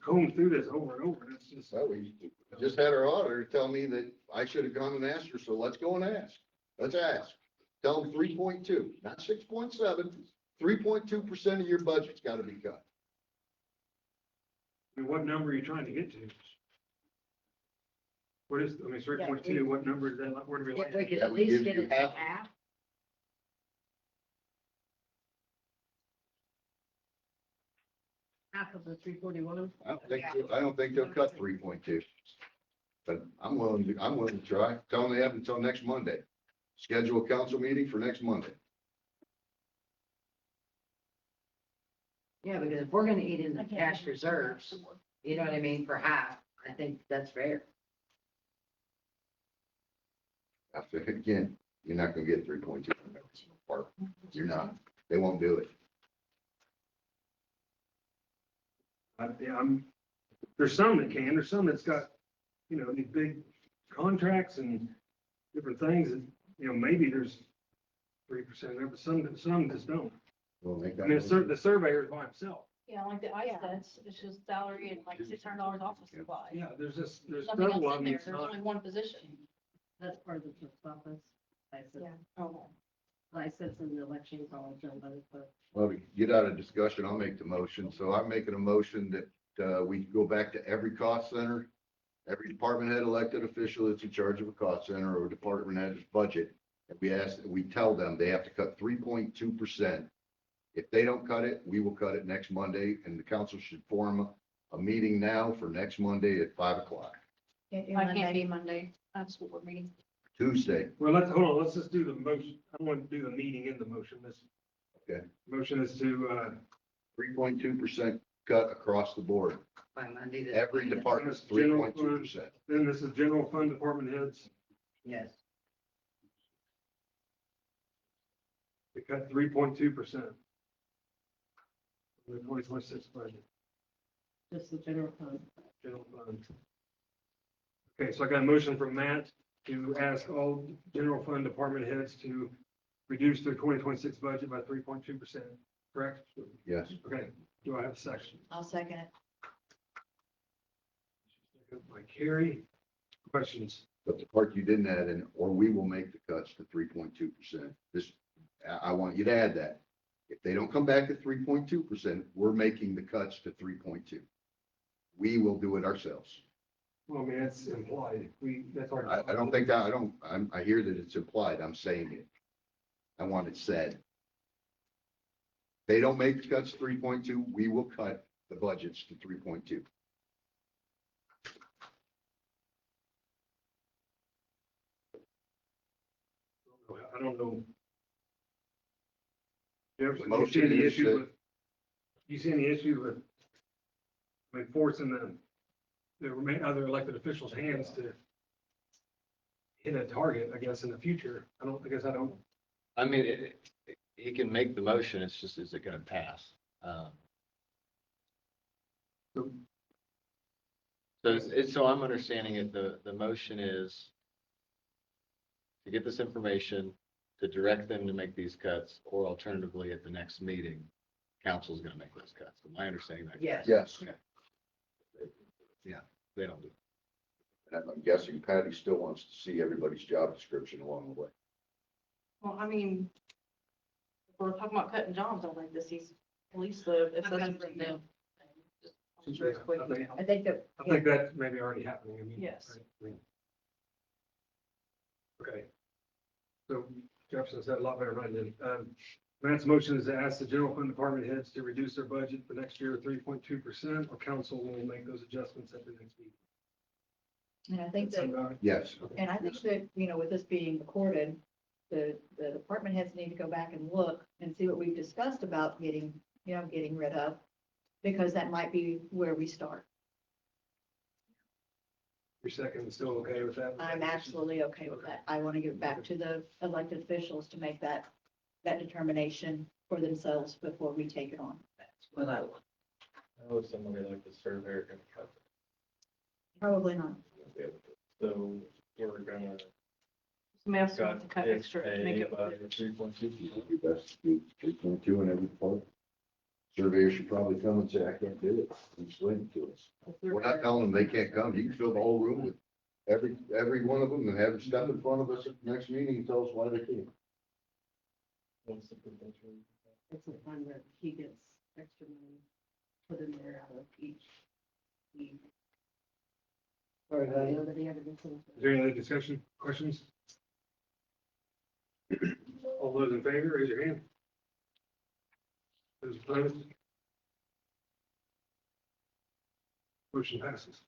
Speaker 2: combed through this over and over, and it's just,
Speaker 5: So we just had our auditor tell me that I should have gone and asked her, so let's go and ask. Let's ask. Tell them 3.2, not 6.7, 3.2% of your budget's gotta be cut.
Speaker 2: I mean, what number are you trying to get to? What is, I mean, 3.2, what number is that, where do we
Speaker 6: If
Speaker 2: like?
Speaker 6: we could
Speaker 5: That
Speaker 6: at
Speaker 5: would
Speaker 6: least
Speaker 5: give
Speaker 6: get
Speaker 5: you
Speaker 6: it to
Speaker 5: half.
Speaker 6: half.
Speaker 4: Half of the 341.
Speaker 5: I don't think they'll cut 3.2. But I'm willing to try. Tell them they have until next Monday. Schedule a council meeting for next Monday.
Speaker 6: Yeah, because if we're gonna eat in the cash reserves, you know what I mean, for half, I think that's fair.
Speaker 5: After, again, you're not gonna get 3.2 park. You're not. They won't do it.
Speaker 2: Yeah, there's some that can, there's some that's got, these big contracts and different things, and, maybe there's 3% there, but some just don't.
Speaker 5: We'll make
Speaker 2: I
Speaker 5: that
Speaker 2: mean,
Speaker 5: motion.
Speaker 2: the surveyor is by himself.
Speaker 10: Yeah, like the ISTS, it's just salary and like $600 office supply.
Speaker 2: Yeah, there's
Speaker 10: Nothing
Speaker 2: several
Speaker 10: else
Speaker 2: of
Speaker 10: in
Speaker 2: them.
Speaker 10: there,
Speaker 2: It's
Speaker 10: there's
Speaker 2: not-
Speaker 10: only one position.
Speaker 4: That's part of the clerk's office.
Speaker 10: Oh.
Speaker 4: License in the election college done by the clerk.
Speaker 5: Well, to get out of discussion, I'll make the motion. So I'm making a motion that, we go back to every cost center. Every department head elected official that's in charge of a cost center or department head's budget. And we tell them they have to cut 3.2%. If they don't cut it, we will cut it next Monday, and the council should form a meeting now for next Monday at 5:00.
Speaker 7: Can't do
Speaker 10: I can't
Speaker 7: Monday.
Speaker 10: be Monday. I have a school board meeting.
Speaker 5: Tuesday.
Speaker 2: Well, let's just do the motion. I don't want to do the meeting in the motion.
Speaker 5: Okay.
Speaker 2: Motion is to,
Speaker 5: 3.2% cut across the board.
Speaker 6: By Monday. the
Speaker 5: Every
Speaker 6: 20th.
Speaker 5: department,
Speaker 2: General
Speaker 5: 3.2%.
Speaker 2: then this is general fund department heads,
Speaker 6: Yes.
Speaker 2: to cut 3.2%. The 2026 budget,
Speaker 4: Just the general fund.
Speaker 2: general fund. Okay, so I got a motion from Matt to ask all general fund department heads to reduce their 2026 budget by 3.2%, correct?
Speaker 5: Yes.
Speaker 2: Okay, do I have a second?
Speaker 7: I'll second it.
Speaker 2: By Carrie, questions?
Speaker 5: But the part you didn't add in, or we will make the cuts to 3.2%. I want you to add that. If they don't come back at 3.2%, we're making the cuts to 3.2. We will do it ourselves.
Speaker 2: Well, I mean, that's implied. That's our.
Speaker 5: I don't think that, I hear that it's implied. I'm saying it. I want it said. They don't make the cuts to 3.2, we will cut the budgets to 3.2.
Speaker 2: I don't know. Jefferson, you
Speaker 5: Motion
Speaker 2: see any
Speaker 5: is
Speaker 2: issue
Speaker 5: that-
Speaker 2: with, you see any issue with, I mean, forcing the other elected officials' hands to hit a target, I guess, in the future? I don't.
Speaker 12: I mean, he can make the motion, it's just, is it gonna pass? So I'm understanding it, the motion is to get this information, to direct them to make these cuts, or alternatively, at the next meeting, council's gonna make those cuts. Am I understanding that?
Speaker 6: Yes.
Speaker 5: Yes.
Speaker 12: Yeah, they don't do.
Speaker 5: And I'm guessing Patty still wants to see everybody's job description along the way.
Speaker 10: Well, I mean, if we're talking about cutting jobs, I like this, he's at least the, if
Speaker 4: I've got
Speaker 10: that's
Speaker 4: it written down.
Speaker 2: Yeah,
Speaker 4: Sure, it's quick.
Speaker 7: I think that,
Speaker 2: I think that may be already happening. I mean,
Speaker 10: Yes.
Speaker 2: right? Okay. So Jefferson said a lot better than I did. Matt's motion is to ask the general fund department heads to reduce their budget for next year 3.2%, or council will make those adjustments at the next meeting.
Speaker 7: and I think that,
Speaker 5: Yes.
Speaker 7: and I think that, with this being recorded, the department heads need to go back and look and see what we've discussed about getting rid of, because that might be where we start.
Speaker 2: Your second is still okay with that?
Speaker 7: I'm absolutely okay with that. I want to give it back to the elected officials to make that determination for themselves before we take it on.
Speaker 6: That's what I want.
Speaker 3: I know somebody like the surveyor gonna cut
Speaker 7: Probably not.
Speaker 3: it. So we're gonna
Speaker 10: somebody else wants to cut
Speaker 3: his
Speaker 10: extra to make
Speaker 3: pay
Speaker 10: it.
Speaker 3: by the 3.2.
Speaker 5: You best do 3.2 in every department. Surveyor should probably come and say, I can't do it. Explain it to us. We're not telling them they can't come. You can fill the whole room with every one of them and have them step in front of us at the next meeting and tell us why they can't.
Speaker 3: What's the potential?
Speaker 4: It's a fund that he gets extra money put in there out of each. Or that he ever gets into.
Speaker 2: Is there any other discussion, questions? All those in favor, raise your hand. Those opposed? Motion passes.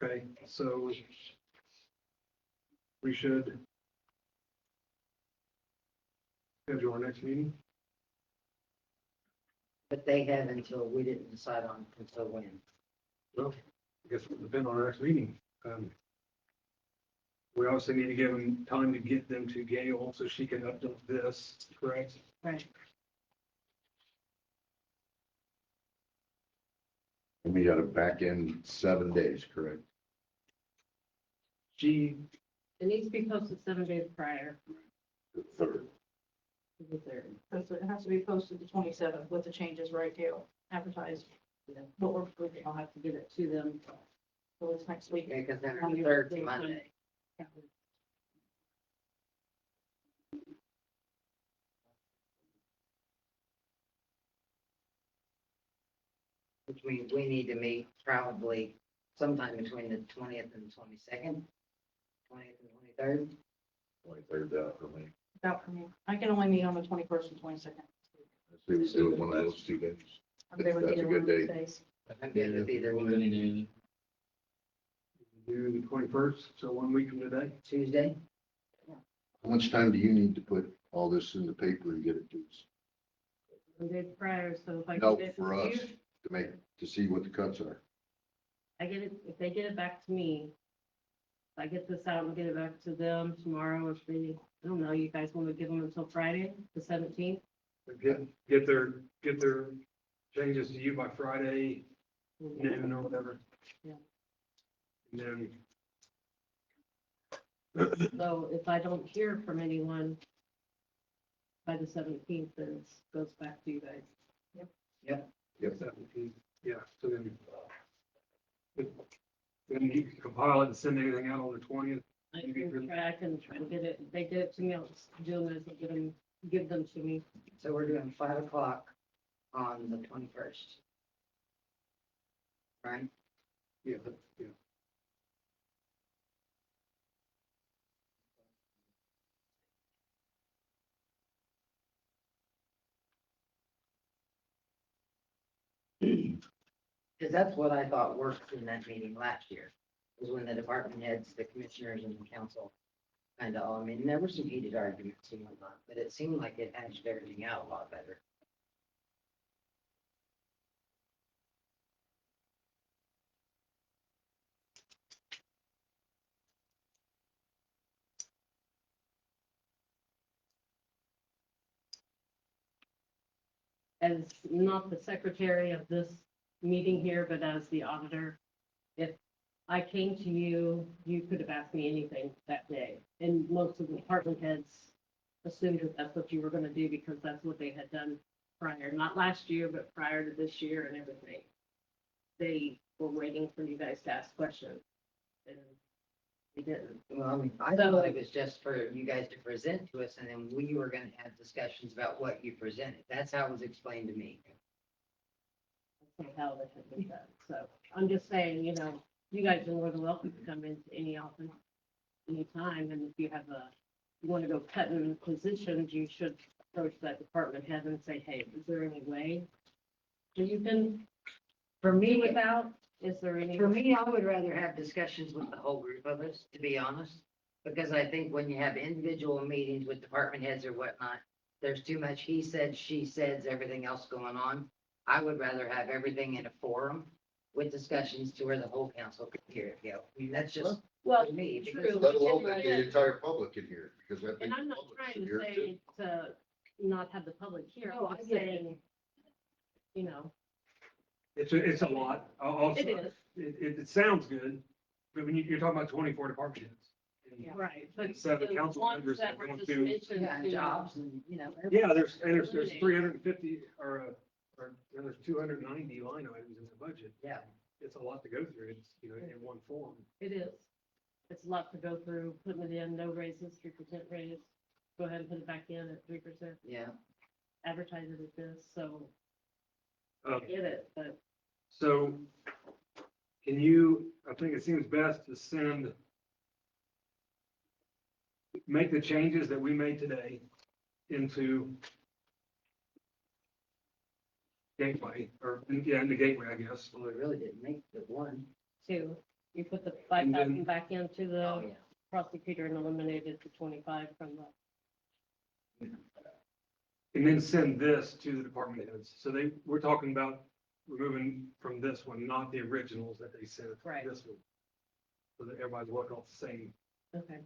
Speaker 2: Okay, so we should schedule our next meeting.
Speaker 6: But they have until, we didn't decide on until when.
Speaker 2: Well, I guess it'll depend on our next meeting. We also need to give them time to get them to Gail so she can update this, correct?
Speaker 4: Right.
Speaker 5: We got it back in 7 days, correct?
Speaker 2: She,
Speaker 4: It needs to be posted 7 days prior
Speaker 5: The third.
Speaker 4: to the third.
Speaker 10: It has to be posted the 27th with the changes, right, Gail? Advertised. What we're approving.
Speaker 4: I'll have to get it to them.
Speaker 10: So it's next week.
Speaker 6: Yeah, because then the third's Monday. Which means we need to meet probably sometime between the 20th and the 22nd, 20th and 23rd.
Speaker 5: 23rd down for me.
Speaker 10: Out for me. I can only meet on the 21st and 22nd.
Speaker 5: Let's see, we do it one of those 2 days.
Speaker 10: I'm there with
Speaker 5: That's a
Speaker 10: either
Speaker 5: good
Speaker 10: one of those
Speaker 5: day.
Speaker 10: days.
Speaker 6: I'm good with either one.
Speaker 2: do the 21st, so 1 week from today.
Speaker 6: Tuesday.
Speaker 5: How much time do you need to put all this in the paper and get it to us?
Speaker 4: 7 days prior, so if I.
Speaker 5: No,
Speaker 4: get it
Speaker 5: for
Speaker 4: to
Speaker 5: us,
Speaker 4: you,
Speaker 5: to make, to see what the cuts are.
Speaker 4: I get it, if they get it back to me, if I get this out and get it back to them tomorrow, if they, I don't know, you guys want to give them until Friday, the 17th?
Speaker 2: Get their changes to you by Friday noon or whatever.
Speaker 4: Yeah.
Speaker 2: And then,
Speaker 4: So if I don't hear from anyone by the 17th, then it goes back to you guys.
Speaker 5: Yep.
Speaker 2: 17th, yeah, so then you can compile it and send anything out on the 20th.
Speaker 4: I can track and try to get it, if they get it to me, I'll just do them as they give them to me.
Speaker 6: So we're doing 5 o'clock on the 21st. Right?
Speaker 2: Yeah, yeah.
Speaker 6: Because that's what I thought worked in that meeting last year, was when the department heads, the commissioners and the council kind of all, I mean, there were some heated arguments and whatnot, but it seemed like it hashed everything out a lot better.
Speaker 4: As not the secretary of this meeting here, but as the auditor, if I came to you, you could have asked me anything that day. And most of the department heads assumed that that's what you were gonna do because that's what they had done prior, not last year, but prior to this year and everything. They were waiting for you guys to ask questions. And they didn't.
Speaker 6: Well, I mean, I thought it was just for you guys to present to us, and then we were gonna have discussions about what you presented. That's how it was explained to me.
Speaker 4: That's not how that had been done. So I'm just saying, you know, you guys are more than welcome to come into any office anytime. And if you have you want to go cut in positions, you should approach that department head and say, hey, is there any way that you can
Speaker 6: For me,
Speaker 4: without? Is there any?
Speaker 6: For me, I would rather have discussions with the whole group of us, to be honest. Because I think when you have individual meetings with department heads or whatnot, there's too much he said, she says, everything else going on. I would rather have everything in a forum with discussions to where the whole council could hear it go. I mean, that's just
Speaker 4: Well,
Speaker 6: for me.
Speaker 4: true.
Speaker 6: because-
Speaker 5: Let alone that the entire public in here, because that.
Speaker 4: And I'm not trying to say to not have the public hear.
Speaker 6: No,
Speaker 4: I'm
Speaker 6: I
Speaker 4: just
Speaker 6: get it.
Speaker 4: saying, you know,
Speaker 2: It's a lot. Also,
Speaker 4: it is,
Speaker 2: it sounds good, but when you're talking about 24 department heads. and-
Speaker 4: right. But
Speaker 2: And 7
Speaker 4: the
Speaker 2: council
Speaker 4: ones
Speaker 2: members
Speaker 4: that
Speaker 2: are
Speaker 4: were
Speaker 2: going
Speaker 4: just
Speaker 2: to-
Speaker 4: mentioned
Speaker 6: Yeah,
Speaker 4: to-
Speaker 6: jobs and, you know.
Speaker 2: Yeah, there's 350 or there's 290 line items in the budget.
Speaker 6: Yeah.
Speaker 2: It's a lot to go through. It's, in one form.
Speaker 4: It is. It's a lot to go through, putting it in, no raises, 3% raise. Go ahead and put it back in at 3%,
Speaker 6: Yeah.
Speaker 4: advertise it at this, so I
Speaker 2: Um,
Speaker 4: get it, but
Speaker 2: So I think it seems best to make the changes that we made today into Gateway, into Gateway, I guess.
Speaker 6: Well, we really didn't make the one.
Speaker 4: two, you put the
Speaker 2: And
Speaker 4: 5,000
Speaker 2: then-
Speaker 4: back into
Speaker 6: Oh,
Speaker 4: the
Speaker 6: yeah.
Speaker 4: prosecutor and eliminated the 25 from the,
Speaker 2: and then send this to the department heads. So we're talking about removing from this one, not the originals that they sent.
Speaker 4: Right.
Speaker 2: This one. So that everybody's working off the same.
Speaker 4: Okay.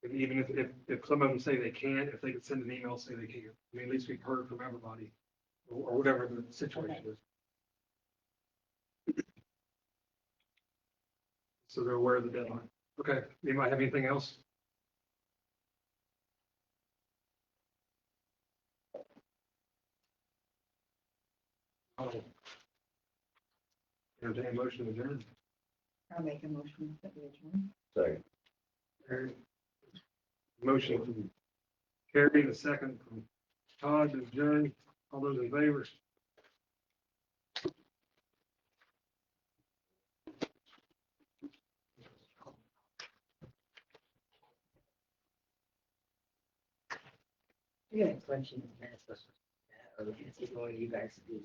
Speaker 2: And even if some of them say they can't, if they could send an email, say they can. I mean, at least we've heard from everybody, or whatever the situation is. So they're aware of the deadline. Okay, anybody have anything else? Oh. Entertain a motion to adjourn.
Speaker 7: I'll make a motion that we adjourn.
Speaker 9: Second.
Speaker 2: Carrie. Motion from Carrie, the second from Todd to adjourn. All those in favor?
Speaker 6: Yeah, question. Or you guys do.